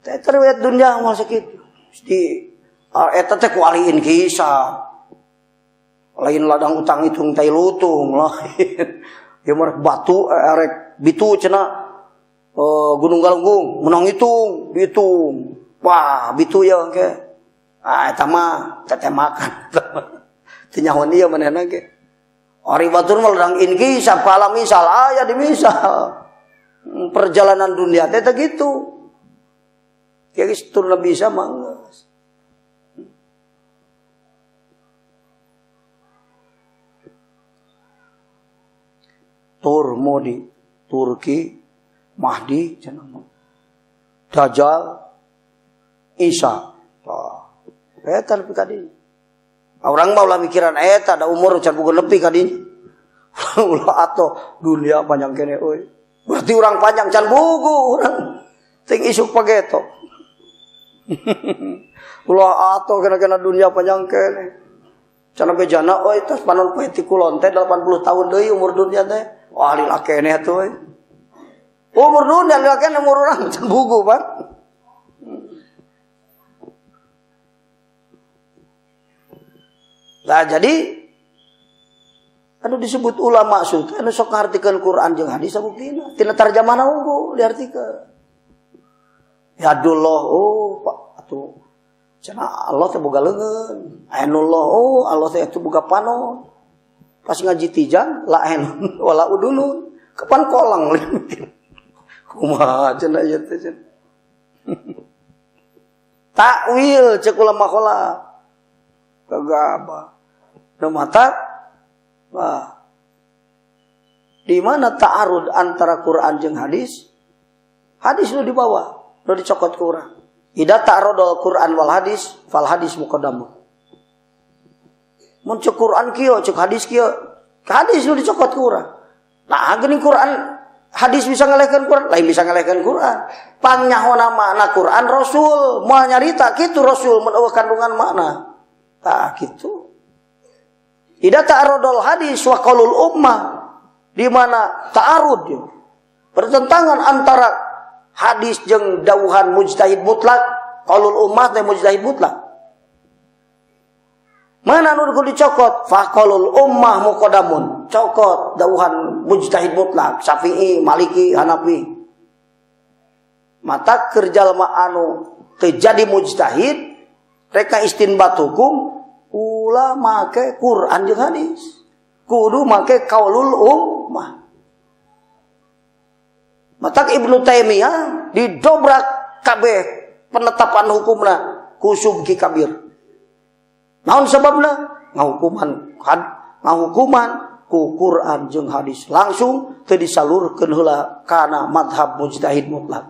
Teh terwet dunia mah sakitu. Di eta teh kualiin kisah. Lain ladang utang hitung tai lutung lain. Ya marek batu arek bitu cenah Gunung Galunggung menang hitung. Wah, bitu ya engke. Eta mah teteh makan. Teu nyahoan ieu manehna ge. Ari batur mah ladang in kisah pala misal aya di misal. Perjalanan dunia teh gitu. Ya geus tur bisa manggas. Tur modi Turki Mahdi cenah. Dajjal Isa. Eta nepi ka dieu. Urang mah ulah mikiran eta da umur can bukan nepi ka dieu. Ulah atoh dunia panjang kene euy. Berarti urang panjang can bugu urang. Ting isuk pageto. Ulah atoh kena dunia panjang kene. Can bejana euy tos panon poe ti kulon teh 80 tahun deui umur dunia teh. Wah, lila keneh tuh. Umur dulu dan lila keneh umur orang buku, Pak. Lah jadi anu disebut ulama maksud anu sok ngartikeun Quran jeung hadis sabuktina tina tarjamana unggul diartikeun. Ya Abdullah Pak atuh cenah Allah teh boga leungeun. Ainullah Allah teh atuh boga panon. Pas ngaji tijan la ain wala udulun kapan kolang. Kumaha cenah ieu teh cenah. Takwil cek ulama khala. Kagaba. Nu mata wah. Di mana ta'arud antara Quran jeung hadis? Hadis lu dibawa, lu dicokot ke urang. Idza ta'arudul Quran wal hadis, fal hadis muqaddam. Mun cek Quran kieu, cek hadis kieu, hadis lu dicokot ke urang. Nah, geuning Quran hadis bisa ngalehkeun Quran, lain bisa ngalehkeun Quran. Pangnyahoana makna Quran Rasul, moal nyarita kitu Rasul mun eueuh kandungan makna. Tah kitu. Idza ta'arudul hadis wa qaulul ummah, di mana ta'arud pertentangan antara hadis jeung dawuhan mujtahid mutlak, qaulul ummah teh mujtahid mutlak. Mana nu kudu dicokot? Fa qaulul ummah muqaddamun. Cokot dawuhan mujtahid mutlak, Syafi'i, Maliki, Hanafi. Mata keur jalma anu teu jadi mujtahid reka istinbat hukum ulah make Quran jeung hadis. Kudu make qaulul ummah. Matak Ibnu Taimiyah didobrak kabeh penetapan hukumna ku subki kabir. Naon sababna? Ngahukuman ku Quran jeung hadis langsung teu disalurkeun heula kana madhab mujtahid mutlak.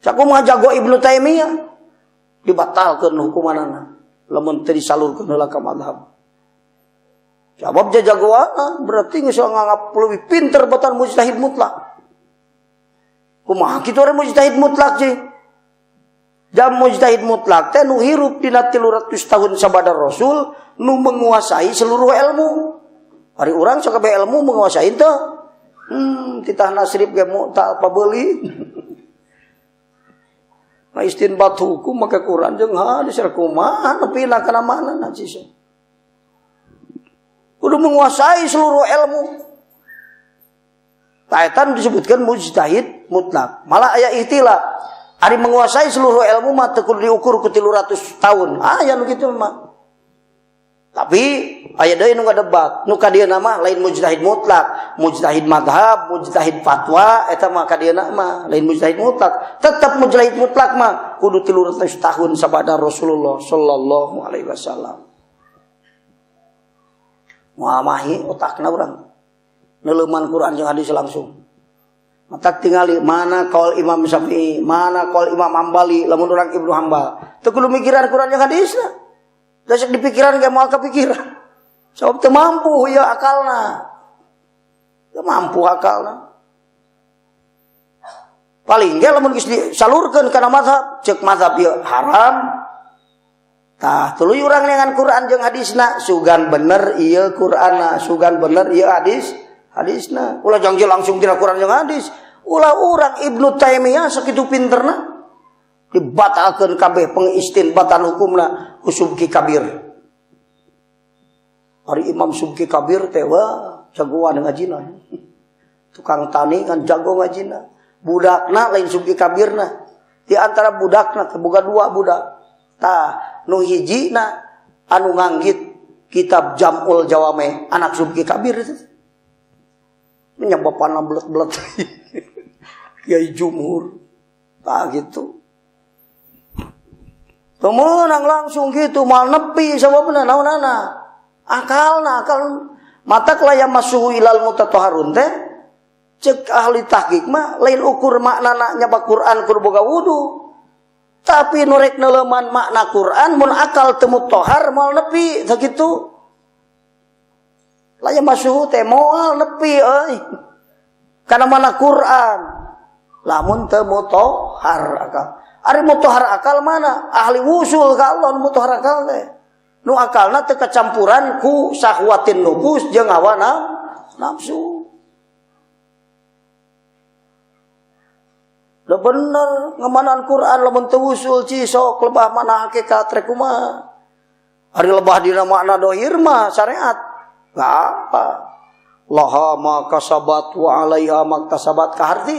Sakumaha jago Ibnu Taimiyah dibatalkeun hukumanana. Lamun teu disalurkeun heula ka mazhab. Sabab jagoana berarti geus nganggap leuwih pinter batan mujtahid mutlak. Kumaha kitu re mujtahid mutlak je? Jam mujtahid mutlak teh nu hirup dina 300 tahun sabada Rasul nu menguasai seluruh ilmu. Ari urang sakabeh ilmu menguasai teu? Titah nasrib ge mu'tal pabeuli. Nah istinbat hukum maka Quran jeung hadis kumaha nepina kana mana najis. Kudu menguasai seluruh ilmu. Taetan disebutkan mujtahid mutlak. Malah aya ihtilaf. Ari menguasai seluruh ilmu mah teu kudu diukur ku 300 tahun. Aya nu kitu mah. Tapi aya deui nu ngadebat. Nu kadieuna mah lain mujtahid mutlak, mujtahid madhab, mujtahid fatwa eta mah kadieuna mah lain mujtahid mutlak. Tetep mujtahid mutlak mah kudu 300 tahun sabada Rasulullah sallallahu alaihi wasallam. Muamahi otakna urang. Neuleuman Quran jeung hadis langsung. Matak tingali mana qaul Imam Syafi'i, mana qaul Imam Hambali, lamun urang Ibnu Hambal. Teu kudu mikiran Quran jeung hadisna. Dasek dipikiran ge moal kepikiran. Sabab teu mampu ya akalna. Teu mampu akalna. Paling ge lamun geus disalurkeun kana mazhab, ceuk mazhab ieu haram. Tah tuluy urang dengan Quran jeung hadisna, sugan bener ieu Qur'anna, sugan bener ieu hadisna. Ulah jangjil langsung tina Quran jeung hadis. Ulah urang Ibnu Taimiyah sakitu pinterna. Dibatalkeun kabeh pengistinbatan hukumna ku subki kabir. Ari Imam Subki Kabir teh wah jagoan ngajina. Tukang tani kan jago ngajina. Budakna lain Subki Kabirna. Di antara budakna teh boga 2 budak. Tah nu hijina anu nganggit kitab Jam'ul Jawame anak Subki Kabir itu. Nya bapana belet-belet. Kiai Jumhur. Tah gitu. Temenang langsung gitu mal nepi sababna naonana akalna akal mata laya masuhu ilal mutatahharun teh cek ahli tahqiq mah lain ukur maknana nyaba Quran kudu boga wudu tapi nu rek neuleuman makna Quran mun akal teu mutahhar moal nepi sakitu laya masuhu teh moal nepi euy kana mana Quran lamun teu mutahhar akal. Ari mutahhar akal mana? Ahli wusul ka Allah mutahhar akal teh. Nu akalna teu kacampuran ku syahwatin nufus jeung hawa nafsu. Da bener ngamanan Quran lamun teu usul cisok lebah mana hakikat rek kumaha. Ari lebah dina makna dohir mah syariat. Enggak apa. Laha ma kasabat wa 'alaiha maktasabat ka harti.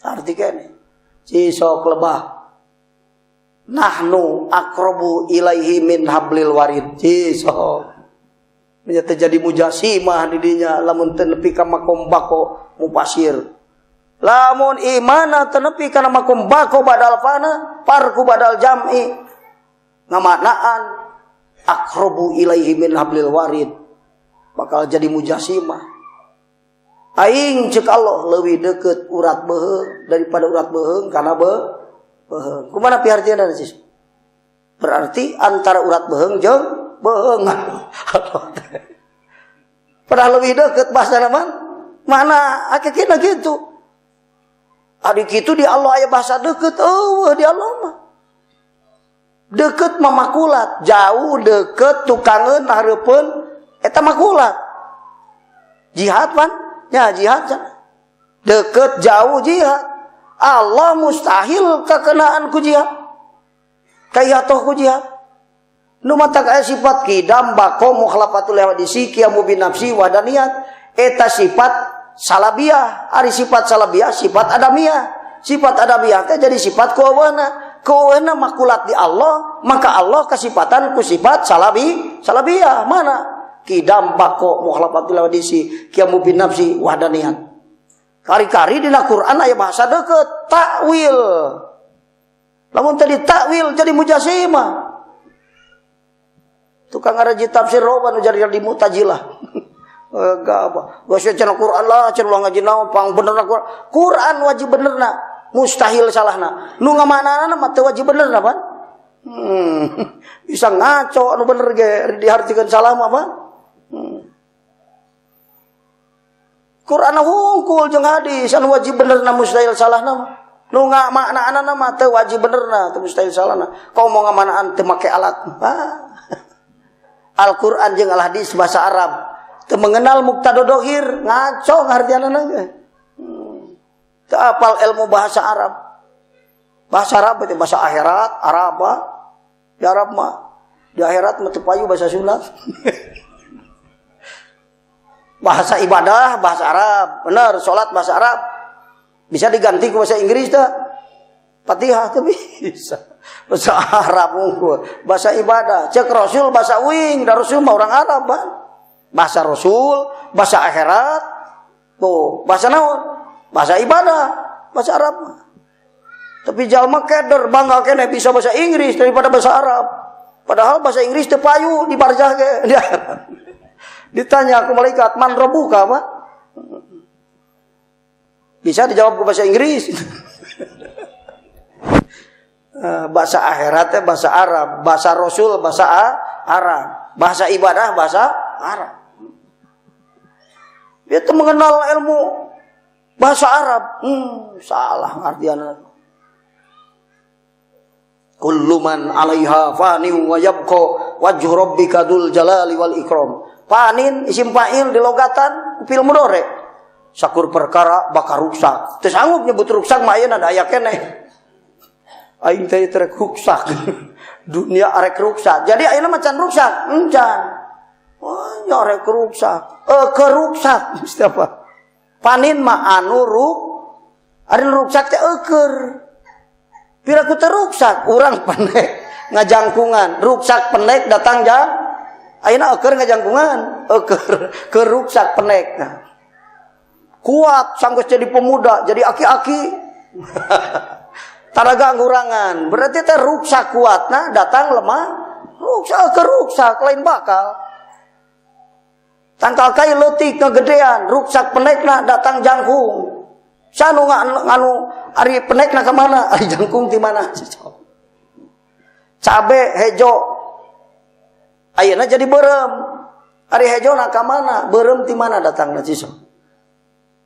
Arti kene. Cisok lebah. Nahnu aqrabu ilaihi min hablil warid. Cisok. Nya terjadi mujasimah di dinya lamun teu nepi ka makom bako mupasir. Lamun imana tenepi kana makom bako badal fana parku badal jam'i ngamaknaan aqrabu ilaihi min hablil warid bakal jadi mujasimah. Aing ceuk Allah leuwih deukeut urat beuheung daripada urat beuheung kana beuheung. Kumaha pihartieuna sis? Berarti antara urat beuheung jeung beuheung. Padahal leuwih deukeut bahasana mana hakikatna gitu. Adi kitu di Allah aya bahasa deukeut eueuh di Allah mah. Deukeut mah makulat, jauh deukeut tukangeun hareupeun eta makulat. Jihad pan? Ya jihad can. Deukeut jauh jihad. Allah mustahil kakenaan ku jihad. Kayatoh ku jihad. Nu matak aya sifat qidam baqo mukhlafatul hadisi qiyamu bin nafsi wahdaniyat eta sifat salabiyah, ari sifat salabiyah, sifat adamiyah. Sifat adamiyah teh jadi sifat kuawana. Kuawana makulat di Allah, maka Allah kasifatan ku sifat salabiyah. Mana? Qidam baqo mukhlafatul hadisi qiyamu bin nafsi wahdaniyat. Kari-kari dina Quran aya bahasa deukeut takwil. Lamun tadi takwil jadi mujasimah. Tukang ngaraji tafsir roban jadi mutajilah. Enggak apa. Gosok cenah Quran lah, cenah ngaji naon pang benerna Quran. Quran wajib benerna, mustahil salahna. Nu ngamanana mah teu wajib benerna, Pan. Bisa ngaco anu bener ge dihartikeun salah mah, Pan. Quran hungkul jeung hadis anu wajib benerna mustahil salahna mah. Nu ngamaknaana mah teu wajib benerna, teu mustahil salahna. Kau mau ngamanaan teu make alat. Al-Quran jeung al-hadis bahasa Arab. Teu mengenal muqtada dohir, ngaco ngartianana ge. Teu apal ilmu bahasa Arab. Bahasa Arab itu bahasa akhirat, Arab mah. Di Arab mah. Di akhirat mah teu payu bahasa sunat. Bahasa ibadah bahasa Arab, bener, salat bahasa Arab. Bisa diganti ke bahasa Inggris teh. Fatihah teh bisa. Bahasa Arab unggul, bahasa ibadah. Cek Rasul bahasa uing, da Rasul mah orang Arab, Bang. Bahasa Rasul, bahasa akhirat, tuh bahasa naon? Bahasa ibadah, bahasa Arab. Tapi jalma keder bangga kene bisa bahasa Inggris daripada bahasa Arab. Padahal bahasa Inggris teu payu di barzah ge. Ditanya ke malaikat, "Man rabbuka?" Pak. Bisa dijawab ke bahasa Inggris. Bahasa akhirat teh bahasa Arab, bahasa Rasul bahasa Arab, bahasa ibadah bahasa Arab. Dia tuh mengenal ilmu bahasa Arab. Salah artiannya. Kullu man 'alaiha fanin wa yabqa wajhu rabbika dzul jalali wal ikram. Fanin isim fa'il di logatan fil mudhari. Sakur perkara bakal rusak. Teu sanggup nyebut rusak mah ayeuna da aya keneh. Aing teh rek rusak. Dunia arek rusak. Jadi ayeuna mah can rusak, encan. Oh, nyorek rusak. Keruksak mesti apa? Panin mah anu ari ruksak teh eukeur. Piraku teh ruksak, urang pendek ngajangkungan. Ruksak pendek datang jang. Ayeuna eukeur ngajangkungan, eukeur keruksak pendek. Nah. Kuat sanggeus jadi pemuda, jadi aki-aki. Taraga ngurangan. Berarti teh ruksak kuatna datang lemah. Ruksak keruksak lain bakal. Tangkal kai leutik ngagedean, ruksak pendekna datang jangkung. Sanu nganu ari pendekna ka mana? Ari jangkung ti mana? Cabe hejo. Ayeuna jadi beureum. Ari hejona ka mana? Beureum ti mana datangna ciso?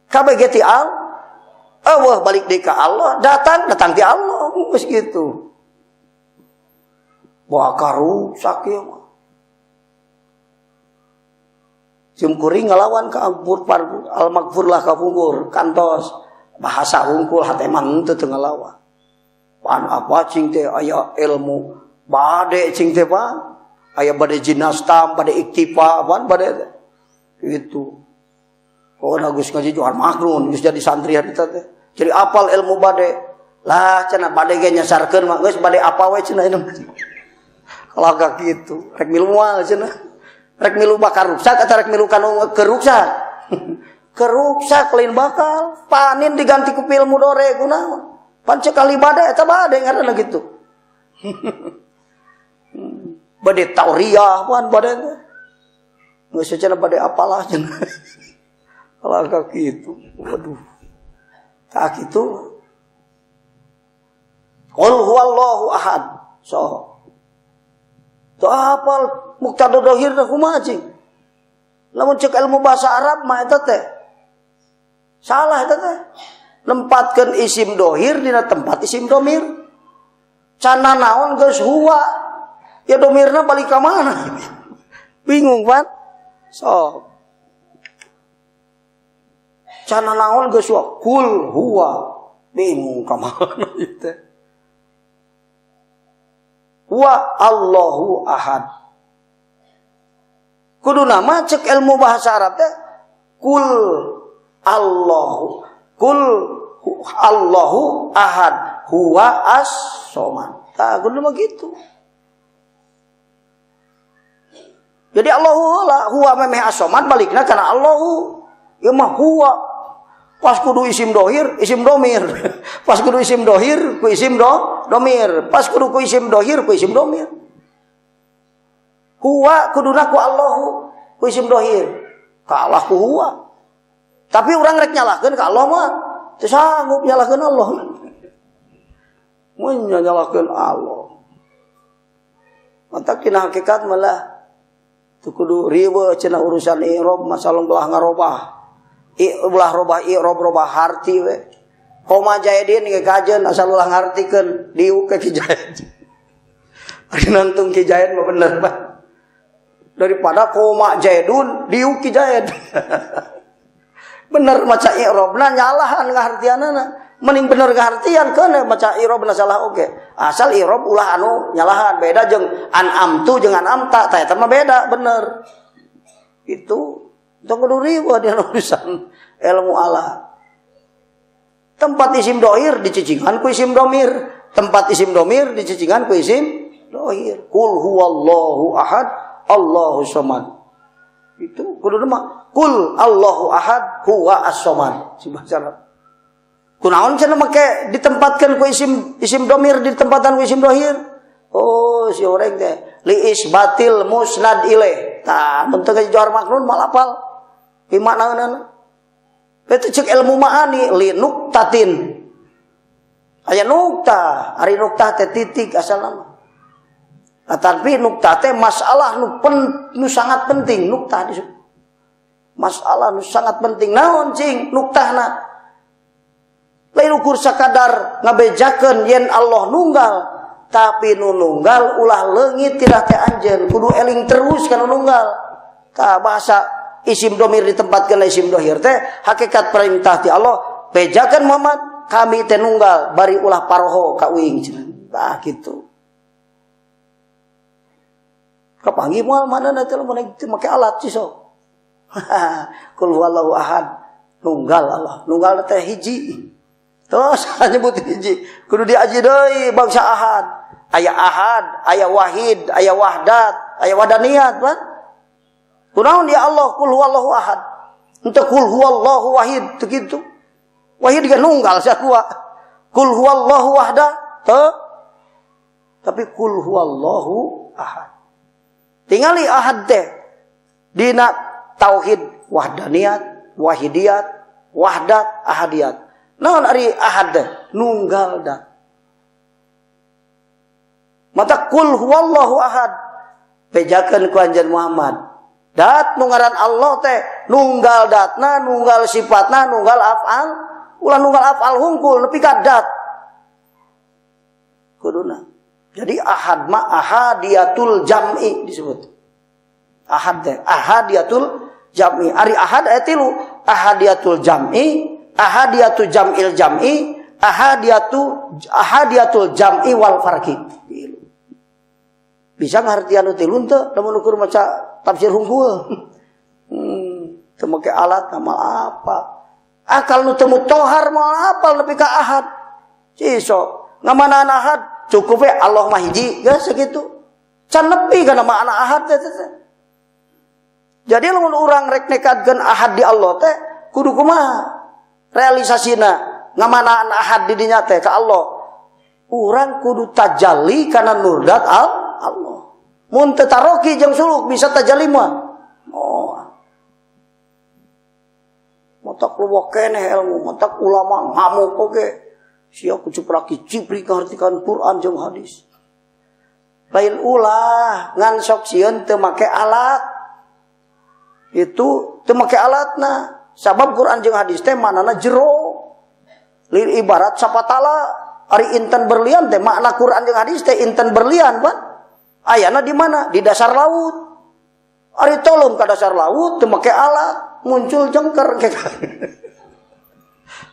Kabeh ge ti Allah. Balik deui ka Allah, datang ti Allah, geus kitu. Bakar rusak ieu mah. Cumkuring ngalawan ka al-maghfur lah kafur kantos bahasa hungkul hate mang teu teu ngalawan. Pan apa cing teh aya ilmu bade cing teh pan. Aya bade jinastam, bade iktifa, pan bade itu. Oh Gus ngaji Johar Makrun, geus jadi santri eta teh. Jadi apal ilmu bade. Lah cenah bade ge nyasarkeun mah geus bade apa we cenah ieu. Kalaga kitu, rek milu moal cenah. Rek milu bakar ruksak atau rek milu kanu keruksak. Keruksak lain bakal, panin diganti ku ilmu dore kunaon. Pan cek kali bade eta bade ngaranna gitu. Bade tauriyah pan bade teh. Geus cenah bade apalah cenah. Kalaga kitu. Waduh. Tak kitu. Qul huwallahu ahad. So. Tuh apal muqtada dohir dah kumaha cing. Lamun cek ilmu bahasa Arab mah eta teh. Salah eta teh. Nempatkeun isim dohir dina tempat isim domir. Cana naon geus huwa. Ya domirna balik ka mana? Bingung pan? So. Cana naon geus huwa. Kul huwa. Bingung ka mana ieu teh. Wa Allahu ahad. Kudu nama cek ilmu bahasa Arab teh kul Allahu ahad huwa as-somad. Tah kudu mah gitu. Jadi Allahu la huwa memeh as-somad balikna kana Allahu. Ya mah huwa. Pas kudu isim dohir, isim domir. Pas kudu isim dohir, ku isim domir. Pas kudu ku isim dohir, ku isim domir. Huwa kuduna ku Allahu, ku isim dohir. Ka Allah ku huwa. Tapi orang rek nyalahkeun ka Allah mah teu sanggup nyalahkeun Allah. Mun nyalahkeun Allah. Mata kina hakikat malah teu kudu riweuh cenah urusan i'rab masalah belah ngarobah. Ulah robah i'rab robah harti we. Koma jaidin ge kajeun asal ulah ngartikeun diuk ke kijaid. Ari nantung kijaid mah bener Pak. Daripada koma jaidun diuk kijaid. Bener maca i'rabna nyalahan ngahartianana. Mending bener ngahartian keun maca i'rabna salah oge. Asal i'rab ulah anu nyalahan beda jeung an'amtu jeung an'amta tah eta mah beda bener. Itu tong kudu riweuh di urusan ilmu Allah. Tempat isim dohir dicicingan ku isim domir. Tempat isim domir dicicingan ku isim dohir. Qul huwallahu ahad, Allahu somad. Itu kudu mah qul Allahu ahad huwa as-somad. Si bahasa Arab. Kunaon cenah make ditempatkeun ku isim domir ditempatan ku isim dohir. Oh, si urang teh li isbatil musnad ilaih. Tah mun teu Johar Makrun mal apal. Gimana? Itu cek ilmu ma'ani li nuktatin. Aya nukta, ari nukta teh titik asalna. Nah, tapi nukta teh masalah nu sangat penting nukta disebut. Masalah nu sangat penting naon cing nuktahna. Lain ukur sakadar ngabejakeun yen Allah nunggal, tapi nu nunggal ulah leungit tidak teh anjeun, kudu eling terus kana nunggal. Tah bahasa isim domir ditempatkeun isim dohir teh hakikat perintah ti Allah bejakeun Muhammad kami teh nunggal bari ulah paroho ka uing cenah. Tah kitu. Kapanggih moal manehna teh mun make alat sih sok. Qul huwallahu ahad nunggal Allah. Nunggal teh hiji. Terus nyebut hiji. Kudu diaji deui bangsa ahad. Aya ahad, aya wahid, aya wahdat, aya wadaniyat, kan? Kunaon dia Allah qul huwallahu ahad. Henteu qul huwallahu wahid teu kitu. Wahid ge nunggal sakua. Qul huwallahu wahda teu. Tapi qul huwallahu ahad. Tingali ahad teh dina tauhid wahdaniyat, wahidiyat, wahdat, ahadiyat. Naon ari ahad teh? Nunggal dat. Mata qul huwallahu ahad. Bejakeun ku anjeun Muhammad. Dat nu ngaran Allah teh nunggal datna, nunggal sifatna, nunggal af'al, ulah nunggal af'al hungkul nepi ka dat. Kuduna. Jadi ahad ma ahadiyatul jam'i disebut. Ahad teh ahadiyatul jam'i. Ari ahad aya tilu, ahadiyatul jam'i, ahadiyatu jam'il jam'i, ahadiyatul jam'i wal farqi. Bisa ngartian tilun teu lamun ukur maca tafsir hungkul. Teu make alat nama apa? Akal nu teu mutohar moal hafal nepi ka ahad. Ciso ngamanaan ahad cukup we Allah mah hiji geus sakitu. Can nepi kana makna ahad teh. Jadi lamun urang rek nekadkeun ahad di Allah teh kudu kumaha? Realisasina ngamanaan ahad di dinya teh ka Allah. Urang kudu tajalli kana nurdat Allah. Mun teu taroki jeung suluk bisa tajalli mah. Oh. Matak luwak keneh ilmu, matak ulama ngamuk oge. Sia kucupraki cipri ngartikeun Quran jeung hadis. Lain ulah ngan sok sieun teu make alat. Itu teu make alatna. Sabab Quran jeung hadis teh manana jero. Lir ibarat sapatala ari inten berlian teh makna Quran jeung hadis teh inten berlian pan. Ayana di mana? Di dasar laut. Ari tolong ka dasar laut teu make alat, muncul jengker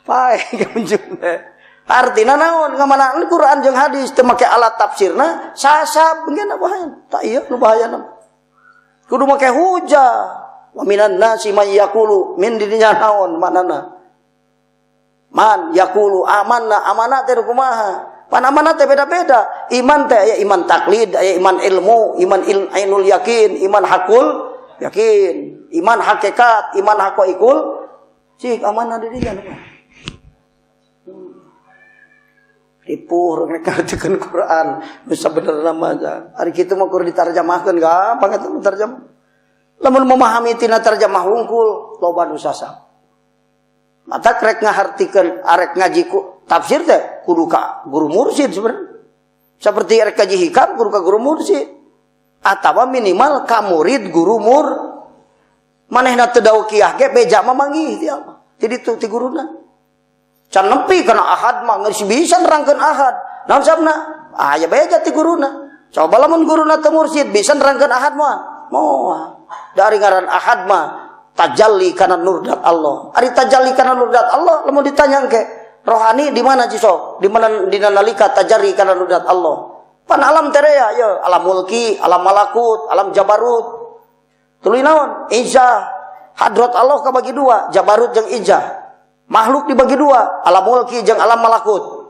pae muncul. Artina naon? Ngamanaan Quran jeung hadis teu make alat tafsirna sasab enggeuna bahaya. Tak ieu nu bahayana. Kudu make hujah. Wa minan nasi may yaqulu min didinya naon maknana? Man yaqulu amanna, amanah teh kumaha? Pan amanah teh beda-beda. Iman teh aya iman taklid, aya iman ilmu, iman ainul yakin, iman hakul yakin, iman hakikat, iman haqiqul. Cik amanah di dinya mah. Ripuh rek ngajeun Quran, nu sabenerna mah. Ari kitu mah kudu ditarjamahkeun gampang eta tarjamah. Lamun memahami tina tarjamah hungkul loba nu sasab. Mata rek ngahartikeun arek ngaji tafsir teh kudu ka guru mursyid sebenarnya. Seperti rek kaji hikam kudu ka guru mursyid. Atawa minimal ka murid guru mur. Manehna teu dawu kiah ge beja mah manggih ti Allah. Jadi tu ti guruna. Can nepi kana ahad mah geus bisa nerangkeun ahad. Naon sabna? Aya beja ti guruna. Coba lamun guruna teu mursyid bisa nerangkeun ahad mah. Moal. Dari ngaran ahad mah tajalli kana nurdat Allah. Ari tajalli kana nurdat Allah lamun ditanya engke rohani di mana cisok? Di mana dina nalika tajarri kana nurdat Allah. Pan alam terea ya, alam mulki, alam malakut, alam jabarut. Tuluy naon? Ijah. Hadrat Allah kabagi dua, jabarut jeung ijah. Makhluk dibagi dua, alam mulki jeung alam malakut.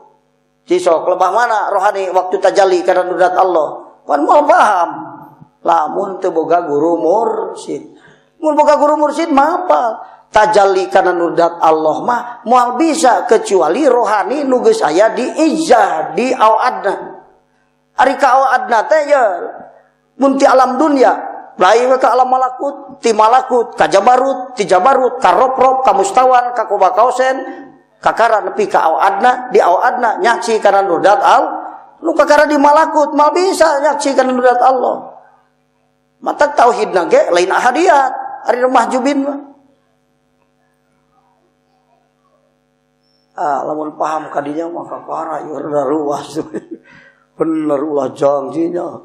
Cisok lebah mana rohani waktu tajalli kana nurdat Allah? Pan moal paham. Lamun teu boga guru mursyid. Mun boga guru mursyid mah apa? Tajalli kana nurdat Allah mah moal bisa kecuali rohani nu geus aya di ijah, di awadna. Ari ka awadna teh ya mun ti alam dunya, lain ka alam malakut, ti malakut ka jabarut, ti jabarut ka rob-rob, ka mustawan, ka kubakausen, kakara nepi ka awadna, di awadna nyaksi kana nurdat Allah. Nu kakara di malakut mal bisa nyaksi kana nurdat Allah. Mata tauhidna ge lain ahadiyat, ari mahjubin mah. Lamun paham kadinya mah kakara ieu ruas. Bener ulah janjinya.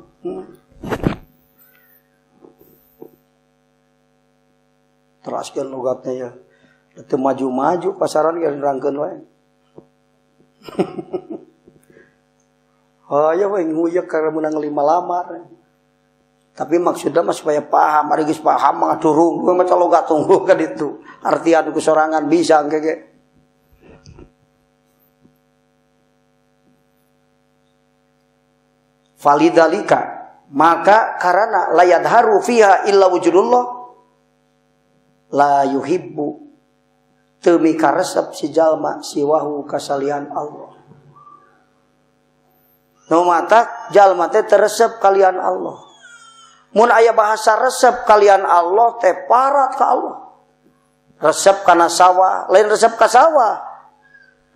Teraskeun logatnya ya. Teu maju-maju pasaran ge nerangkeun wae. Aya we nguyek karena menang 5 lamar. Tapi maksudnya mah supaya paham, ari geus paham mah turung, mah logat tunggu ka ditu. Artian ku sorangan bisa engke ge. Falidalika maka karena la yadharu fiha illa wujudullah la yuhibbu teu mikaresep si jalma siwahu kasalian Allah. Nu mata jalma teh teresep kalian Allah. Mun aya bahasa resep kalian Allah teh parat ka Allah. Resep kana sawah, lain resep ka sawah.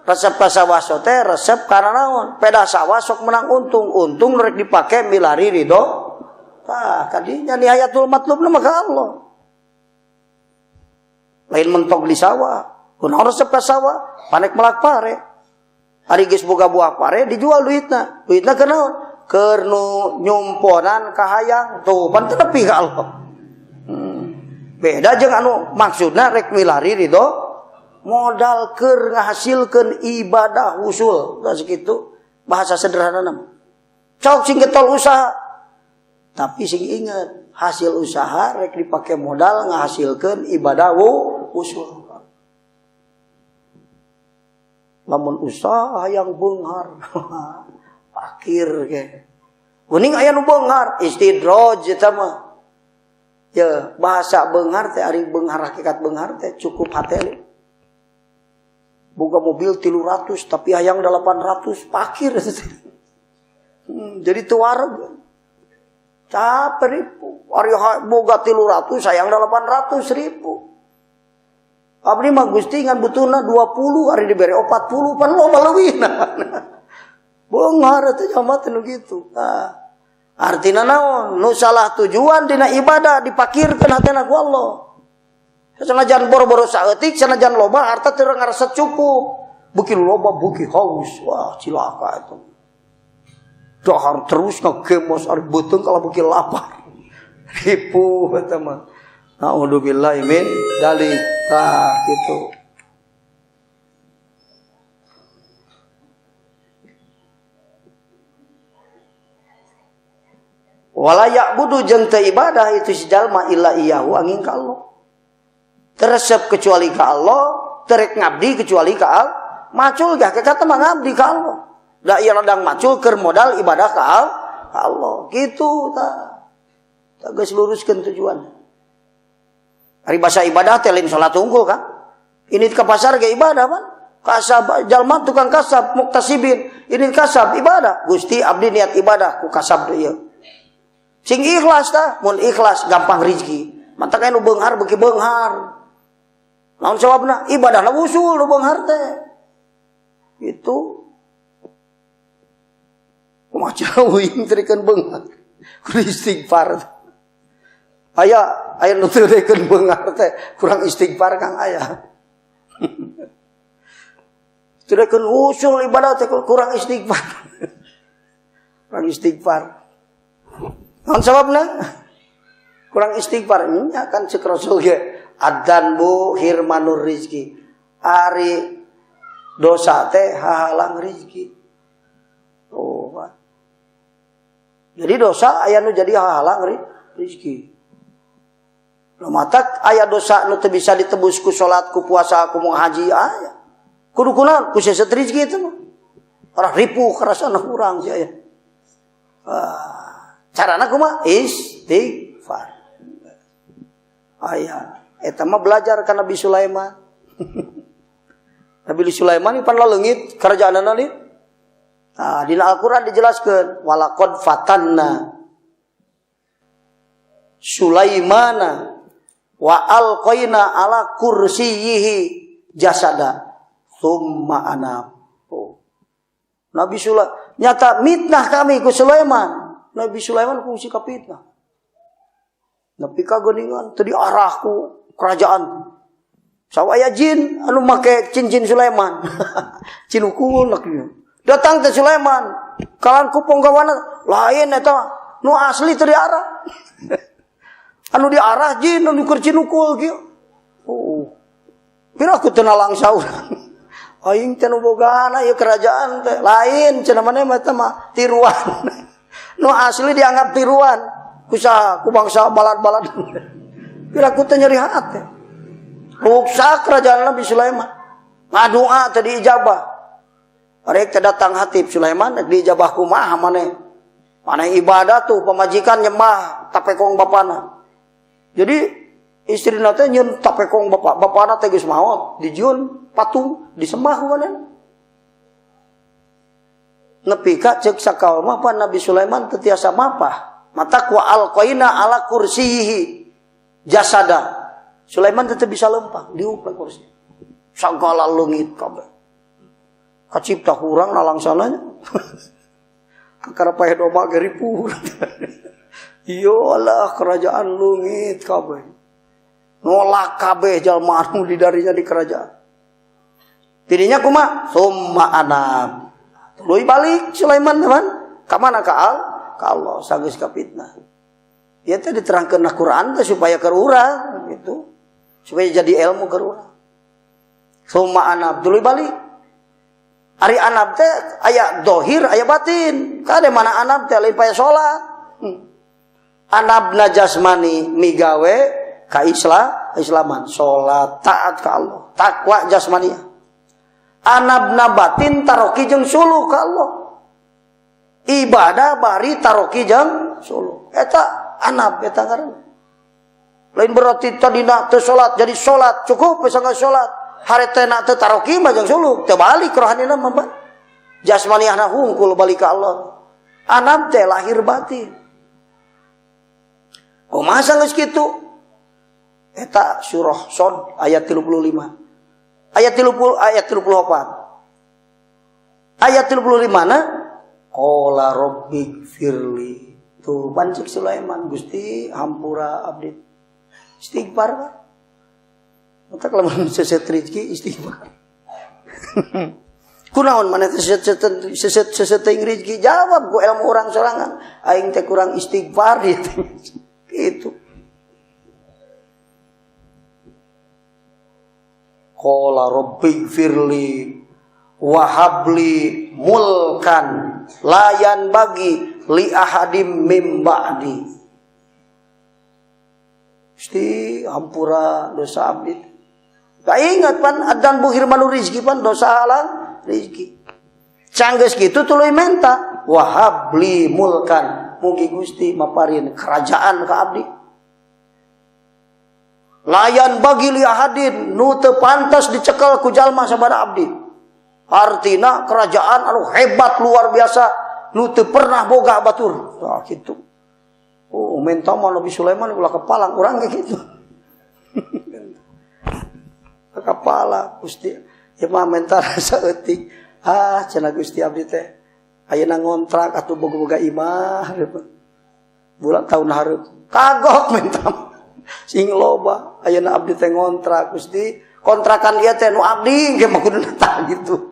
Resep ka sawah teh resep kana naon? Peda sawah sok menang untung, untung rek dipake milari ridho. Tah, kadinya nihayatul matlubna mah ka Allah. Lain mentok di sawah. Kunaon resep ka sawah? Panek melak pare. Ari geus boga buah pare dijual duitna. Duitna keur naon? Keur nu nyumponan ka hayang. Tuh, pan teu nepi ka Allah. Beda jeung anu maksudna rek milari ridho modal keur ngahasilkeun ibadah usul. Da sakitu bahasa sederhana nama. Cok sing getol usaha. Tapi sing inget, hasil usaha rek dipake modal ngahasilkeun ibadah usul. Lamun usaha yang beunghar. Fakir ge. Uning aya nu beunghar, istidraj eta mah. Ya, bahasa beunghar teh ari beunghar hakikat beunghar teh cukup hateli. Boga mobil 300 tapi hayang 800 fakir. Jadi tuareg. Capek ribu. Ari boga 300 hayang 800.000. Abdi mah Gusti ngan butuhna 20 ari dibere 40 pan loba leuwihna. Beunghar teh jama teh nu kitu. Artina naon? Nu salah tujuan dina ibadah dipakirkeun hatena ku Allah. Sanajan boro-boro saeutik, sanajan loba harta teu ngarasa cukup. Beuki loba beuki haus. Wah, cilaka itu. Dahar terus ngagemos ari beuteung kalau beuki lapar. Ripu eta mah. Naudzubillahi min dzalik. Gitu. Wala ya'budu jeung teu ibadah itu si jalma illa iyahu angin ka Allah. Teresep kecuali ka Allah, terek ngabdi kecuali ka Allah. Macul gah kata mah ngabdi ka Allah. Da ieu radang macul keur modal ibadah ka Allah. Gitu tah. Tah geus luruskeun tujuan. Ari basa ibadah teh lain salat unggul kan. Ini ke pasar ge ibadah kan. Kasab jalma tukang kasab muktasibin. Ini kasab ibadah. Gusti abdi niat ibadah ku kasab ieu. Sing ikhlas tah, mun ikhlas gampang rezeki. Mata kae nu beunghar beuki beunghar. Naon sababna? Ibadahna usul nu beunghar teh. Itu kumaha cawing terikeun beunghar. Kudu istighfar. Aya nu teu dekeun beunghar teh, kurang istighfar Kang aya. Terikeun usul ibadah teh kurang istighfar. Kurang istighfar. Naon sababna? Kurang istighfar nya kan cek Rasul ge adzan bu hirmanur rizki. Ari dosa teh hahalang rizki. Oh. Jadi dosa aya nu jadi hahalang rizki. Mata aya dosa nu teu bisa ditebus ku salat, ku puasa, ku haji aya. Kudu kunaon? Ku seset rizki itu mah. Orang ripuh karasana kurang sih aya. Carana kumaha? Istighfar. Aya, eta mah belajar ka Nabi Sulaiman. Nabi Sulaiman ieu pan leungit karajaanna ni. Nah, dina Al-Qur'an dijelaskeun walaqad fatanna Sulaimana wa alqaina ala kursiyhi jasada tsumma anam. Oh. Nabi Sulaiman nyata mitnah kami ku Sulaiman. Nabi Sulaiman fungsi ka fitnah. Nepi ka geuningan teu diarah ku kerajaan. Sawaya jin anu make cincin Sulaiman. Cin ukul naknya. Datang ke Sulaiman, kalan ku penggawana lain eta nu asli teu diarah. Anu diarah jin anu keur cin ukul kieu. Oh. Pira ku teu nalang saur. Aing teh nu bogana ieu kerajaan teh lain cenah maneh mah tiruan. Nu asli dianggap tiruan ku bangsa balad-balad. Pira ku teh nyeri hate. Ruksak kerajaan Nabi Sulaiman. Ngadua teh diijabah. Arek teh datang hatib Sulaiman diijabah kumaha maneh. Maneh ibadah tuh pamajikan nyembah tapekong bapana. Jadi istrina teh nyeun tapekong bapana teh geus maot, dijieun patung disembah ku maneh. Nepi ka ceuk sakal mah pan Nabi Sulaiman teu tiasa mapah. Mata wa alqaina ala kursihi jasada. Sulaiman teu bisa lempang diuk ka kursi. Sagala leungit kabeh. Kacipta kurang nalangsananya. Kakara pae domba ge ripuh. Ieu Allah kerajaan leungit kabeh. Nolak kabeh jalma anu didarinya di kerajaan. Tidinya kumaha? Summa anam. Tuluy balik Sulaiman teman. Ka mana ka Allah sageus ka fitnah. Ieu teh diterangkeun na Quran teh supaya keur urang gitu. Supaya jadi ilmu keur urang. Summa anab tuluy balik. Ari anab teh aya dohir aya batin. Kade mana anab teh lain paya salat. Anabna jasmani migawe ka islaman, salat taat ka Allah, takwa jasmani. Anabna batin taroki jeung suluh ka Allah. Ibadah bari taroki jeung suluh. Eta anab eta ngaranna. Lain berarti tadina teu salat jadi salat cukup bisa enggak salat. Haretena teu taroki mah jeung suluh, teu balik rohanina mah. Jasmaniahna hungkul balik ka Allah. Anab teh lahir batin. Masa geus kitu? Eta surah Shad ayat 35. Ayat 34. Ayat 35 na qala rabbighfirli. Tuh bancik Sulaiman, Gusti hampura abdi istighfar kan. Mata lamun seset rezeki istighfar. Kunaon maneh seset rezeki jawab ku ilmu orang sorangan. Aing teh kurang istighfar gitu. Itu qala rabbighfirli wa habli mulkan la yanbaghi li ahadim mim ba'di. Gusti hampura dosa abdi. Kaingat pan adan buhir manu rezeki pan dosa halang rezeki. Canggeus kitu tuluy menta wa habli mulkan. Mugi Gusti maparin kerajaan ka abdi. Layan bagi li ahadin nu teu pantas dicekel ku jalma sabada abdi. Artina kerajaan anu hebat luar biasa nu teu pernah boga batur. Tah kitu. Oh, menta mah Nabi Sulaiman ulah kepalang urang ge kitu. Kepala Gusti ieu mah menta saeutik. Cenah Gusti abdi teh ayeuna ngontrak atuh boga-boga imah bulan tahun hareup kagok mentam sing loba ayeuna abdi teh ngontrak Gusti kontrakan ieu teh nu abdi ge mah kuduna tah gitu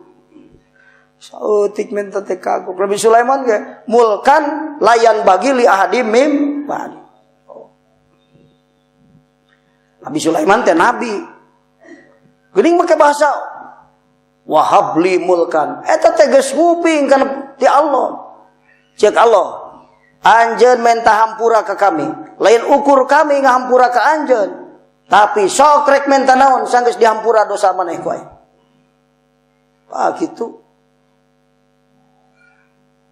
sautik menta teh kagok. Nabi Sulaiman ge mulkan layan bagi li ahadim mim ba'di. Nabi Sulaiman teh nabi geuning make bahasa wahabli mulkan eta teh geus nguping kana ti Allah. Cek Allah, anjeun menta hampura ka kami. Lain ukur kami ngahampura ka anjeun. Tapi sok rek menta naon sanggeus dihampura dosa maneh ku aing. Kitu.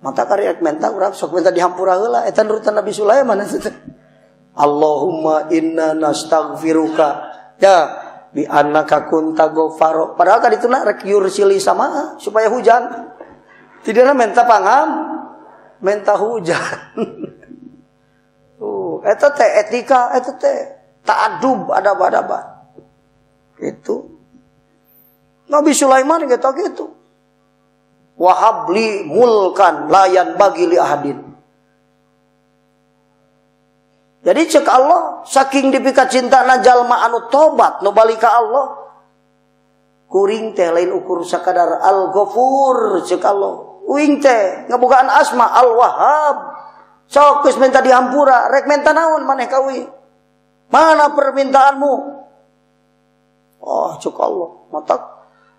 Mata karek menta urang sok menta dihampura heula eta nurutan Nabi Sulaiman. Allahumma inna nastaghfiruka ya bi annaka kunta ghafaro. Padahal tadi teh rek yursili sama supaya hujan. Tidaklah menta pangam, menta hujan. Eta teh etika, eta teh ta'adub adab-adaban. Itu. Nabi Sulaiman gitu. Wahabli mulkan layan bagi li ahadin. Jadi cek Allah saking dipika cintana jalma anu tobat nu balik ka Allah. Kuring teh lain ukur sakadar Al-Ghafur cek Allah. Uing teh ngabogaan asma Al-Wahhab. Sok geus minta dihampura, rek minta naon maneh ka uing? Mana permintaanmu? Oh, cek Allah. Matak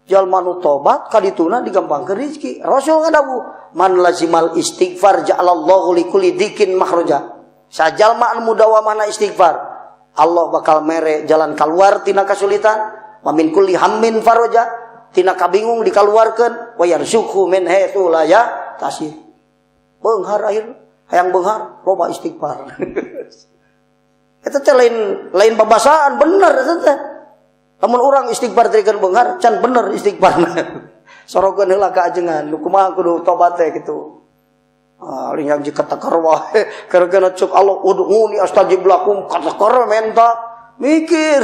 jalma nu tobat kadituna digampangkeun rezeki. Rasul ngadawu, man lazimal istighfar ja'alallahu likulli dikin makhraja. Sajalma anu mudawamahna istighfar, Allah bakal mere jalan kaluar tina kasulitan. Wa min kulli hammin faraja, tina kabingung dikaluarkeun. Wa yarzuqhu min haitsu la yahtasib. Beunghar akhir hayang beunghar loba istighfar. Eta teh lain babasaan bener eta teh. Lamun urang istighfar teh beunghar can bener istighfarna. Sorogeun heula ka ajengan nu kumaha kudu tobat teh kitu. Lihat jika takar wae karena cuk Allah ud'uni astajib lakum katakar menta mikir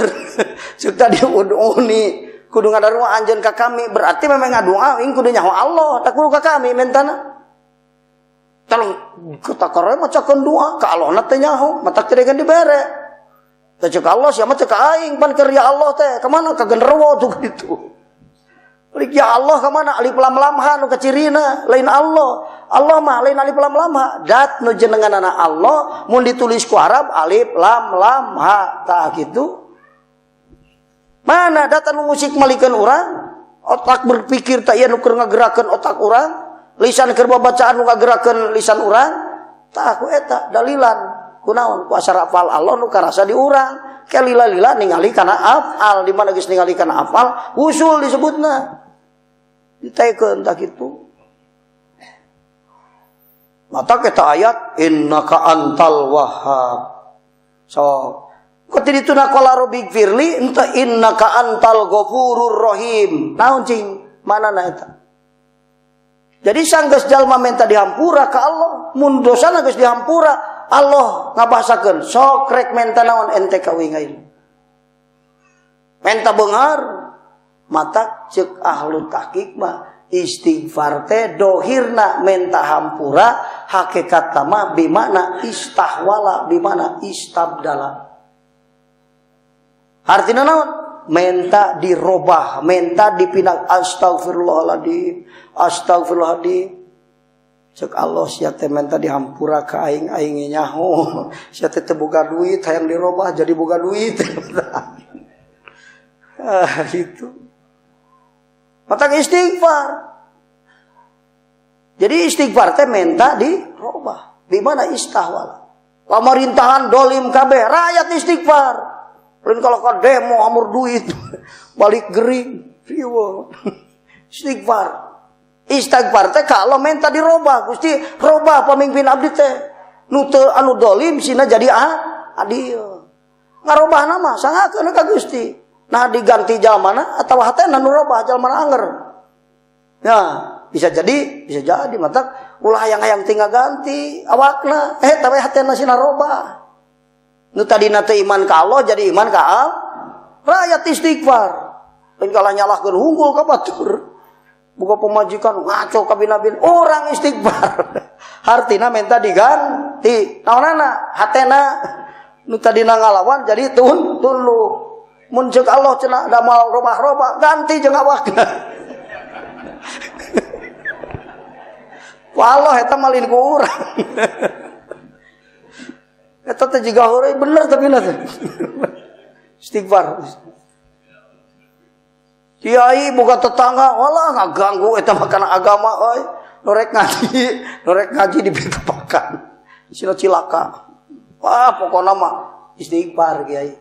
cuk tadi ud'uni kudu ngadarua anjeun ka kami berarti memang ngadoa ing kudu nyaho Allah tak kudu ka kami mentana tolong katakar mah cakeun doa ka Allah na teh nyaho mata teh degan dibere teh cuk Allah sia mah teh ka aing pan keur ya Allah teh ka mana ka genderuwo tuh gitu. Ya Allah ka mana alif lam lam ha nu kacirina lain Allah. Allah mah lain alif lam lam ha. Dat nu jenenganana Allah mun ditulis ku Arab alif lam lam ha tah kitu. Mana datang musik malikeun urang, otak berpikir tak ieu nu keur ngagerakeun otak urang, lisan keur babacaan nu ngagerakeun lisan urang, tah ku eta dalilan kunaon ku asar afal Allah nu karasa di urang. Kalila-lila ningali kana afal, di mana geus ningali kana afal, usul disebutna. Ditaikeun tak kitu. Mata kita ayat innaka antal wahhab. So, kok dituna qala rabbi firli enta innaka antal ghafurur rahim. Naon cing? Manana eta? Jadi sanggeus jalma menta dihampura ka Allah, mun dosana geus dihampura, Allah ngabahasakeun sok rek menta naon ente kawingain. Menta beunghar mata ceuk ahlu tahqiq mah istighfar teh dohirna menta hampura, hakikatna mah bimana istahwala, bimana istabdala. Artina naon? Menta dirobah, menta dipindah. Astagfirullahaladzim, astagfirullahaladzim. Cek Allah sia teh menta dihampura ka aing-aing nyaho. Sia teh boga duit hayang dirobah jadi boga duit. Itu. Mata istighfar. Jadi istighfar teh menta dirobah. Di mana istahwala. Pemerintahan dolim kabeh, rakyat istighfar. Lain kalau ka demo amur duit balik gering, riwa. Istighfar. Istighfar teh kalau menta dirobah, Gusti robah pemimpin abdi teh. Nu teu anu dolim sina jadi adieu. Ngarobahna mah sangakeun ka Gusti. Nah diganti jalmana atawa hatena nu robah jalmana anger. Ya, bisa jadi mata ulah hayang-hayang tinggal ganti awakna. Tapi hatena sina robah. Nu tadina teh iman ka Allah jadi iman ka Allah. Rakyat istighfar. Lain kala nyalahkeun hunggul ka batur. Buka pemajikan ngaco ka bin-bin orang istighfar. Hartina menta diganti. Naonana? Hatena nu tadina ngalawan jadi tulu. Mun ceuk Allah cenah da moal robah-robah ganti jeung awakna. Wallah eta malin ku urang. Eta teh jiga hore bener tapi na teh. Istighfar. Kiai boga tetangga, walah ngaganggu eta mah kana agama euy. Norek ngaji dipitepakan. Sina cilaka. Wah, pokona mah istighfar kiai.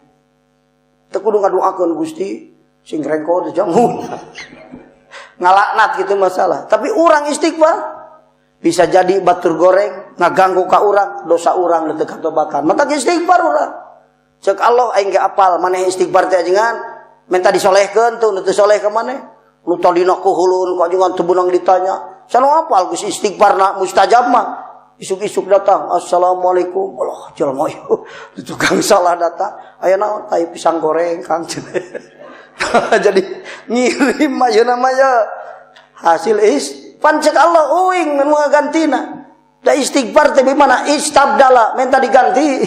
Teu kudu ngadoakeun Gusti sing rengko teh jangun. Ngalaknat gitu masalah. Tapi urang istighfar bisa jadi batur goreng ngaganggu ka urang, dosa urang teu katobakan. Mata istighfar urang. Ceuk Allah aing ge apal maneh istighfar teh ajengan minta disolehkeun tuh, teu soleh ka maneh. Nu tadina kuhulun ka ajengan teu beunang ditanya. Sanu apal geus istighfarna mustajab mah. Isuk-isuk datang, assalamualaikum. Allah jalma ieu tukang salah datang. Aya naon? Tai pisang goreng Kang. Jadi ngirim ayeuna mah ya hasil pancek Allah uing mun ngagantina. Da istighfar teh bimana istabdala minta diganti.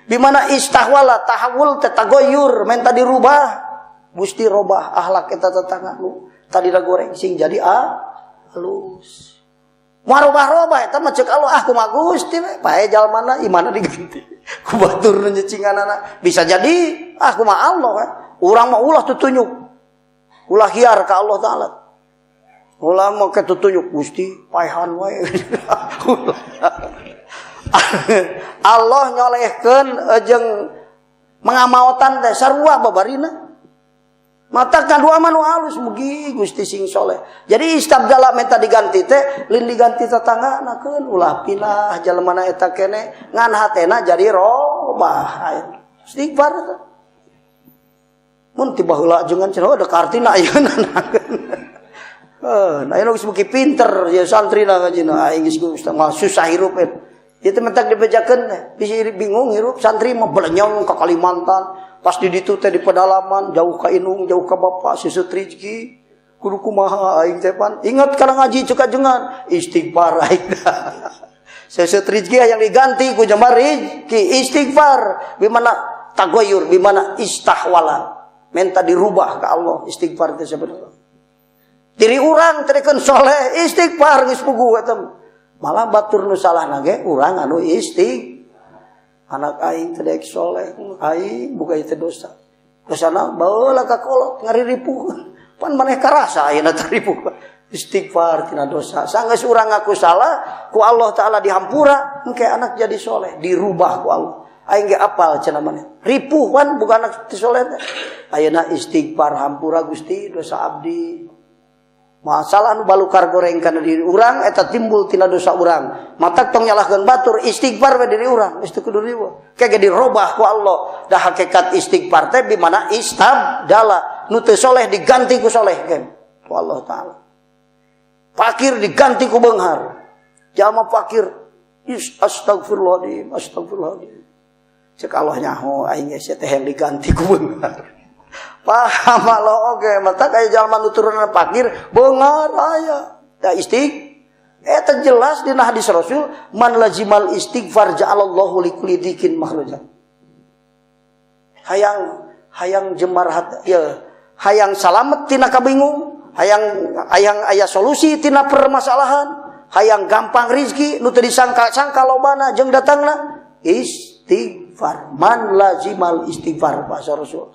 Bimana istahwala tahawul teh tagoyur minta dirubah. Gusti robah akhlak eta tetangga nu tadina goreng sing jadi halus. Marobah-robah eta mah ceuk Allah kumaha Gusti we pae jalmana imana diganti. Ku batur nu nyecinganana bisa jadi kumaha Allah we. Urang mah ulah tutunjuk. Ulah hiar ka Allah taala. Ulah mah ke tutunjuk Gusti paehan wae. Allah nyolehkeun jeung mangamaotan teh sarua babarina. Mata kadua mah nu halus mugi Gusti sing soleh. Jadi istabdala menta diganti teh lin diganti tetangganakeun ulah pinah jalmana eta kene ngan hatena jadi robah. Istighfar eta. Mun tiba heula jeung cenah ada kartina ayeuna nakeun. Nah anu geus mugi pinter ya santrina ngajina aing geus mah susah hirup eta. Ieu teh mentak dibejakeun bisi bingung hirup santri mah belenyong ka Kalimantan. Pas di ditu teh di pedalaman jauh ka indung jauh ka bapa susut rezeki kudu kumaha aing teh pan ingat kana ngaji ceuk ajengan istighfar aing susut rezeki yang diganti ku jamar rezeki istighfar bimana tagoyur bimana istahwala menta dirubah ka Allah istighfar teh sebenarnya diri urang terikeun soleh istighfar geus puguh eta malah batur nu salahna ge urang anu anak aing teh daek soleh aing buka itu dosa Kesana baheula ka kolot ngari ripuh. Pan maneh karasa ayeuna teh ripuh. Istighfar tina dosa. Sanggeus urang ngaku salah, ku Allah Ta'ala dihampura, engke anak jadi soleh, dirubah ku Allah. Aing ge apal cenah maneh. Ripuh kan bukan anak soleh teh. Ayeuna istighfar hampura Gusti dosa abdi. Masalah nu balukar goreng kana diri urang eta timbul tina dosa urang. Matak tong nyalahkeun batur istighfar we diri urang, geus teu kudu riweuh. Kage dirobah ku Allah. Da hakikat istighfar teh bi mana istabdala. Nu teu soleh diganti ku soleh kan. Ku Allah Ta'ala. Fakir diganti ku beunghar. Jalma fakir astagfirullahaladzim, astagfirullahaladzim. Cek Allah nyaho aing geus teh yang diganti ku beunghar. Paham Allah oke, mata kayak jalma nu turunan fakir beunghar aya. Da eta jelas dina hadis Rasul, man lazimal istighfar ja'alallahu likulli dzikin makhraja. Hayang jemar hati ya, hayang salamet tina kabingung, hayang aya solusi tina permasalahan, hayang gampang rezeki nu teu disangka-sangka lobana jeung datangna. Istighfar, man lazimal istighfar bahasa Rasul.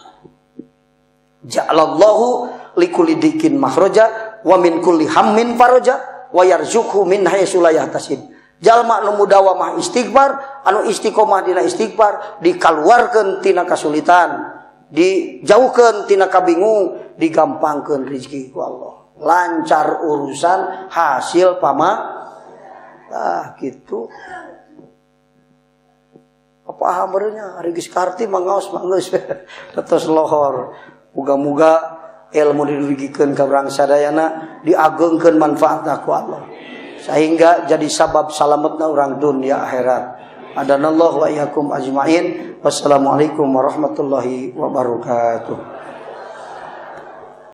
Ja'alallahu likulli dzikin makhraja wa min kulli hammin faraja wa yarzuqhu min haitsu la yahtasib. Jalma anu mudawamah istighfar, anu istiqomah dina istighfar, dikaluarkeun tina kasulitan, dijauhkeun tina kabingung, digampangkeun rezeki ku Allah. Lancar urusan, hasil gitu. Apa hambarnya ari geus karti mangaos mangeus tetos lohor. Muga-muga ilmu dirugikeun ka urang sadayana diagengkeun manfaatna ku Allah sehingga jadi sabab salametna urang dunia akhirat. Adanallahu wa iyyakum ajmain. Wassalamualaikum warahmatullahi wabarakatuh.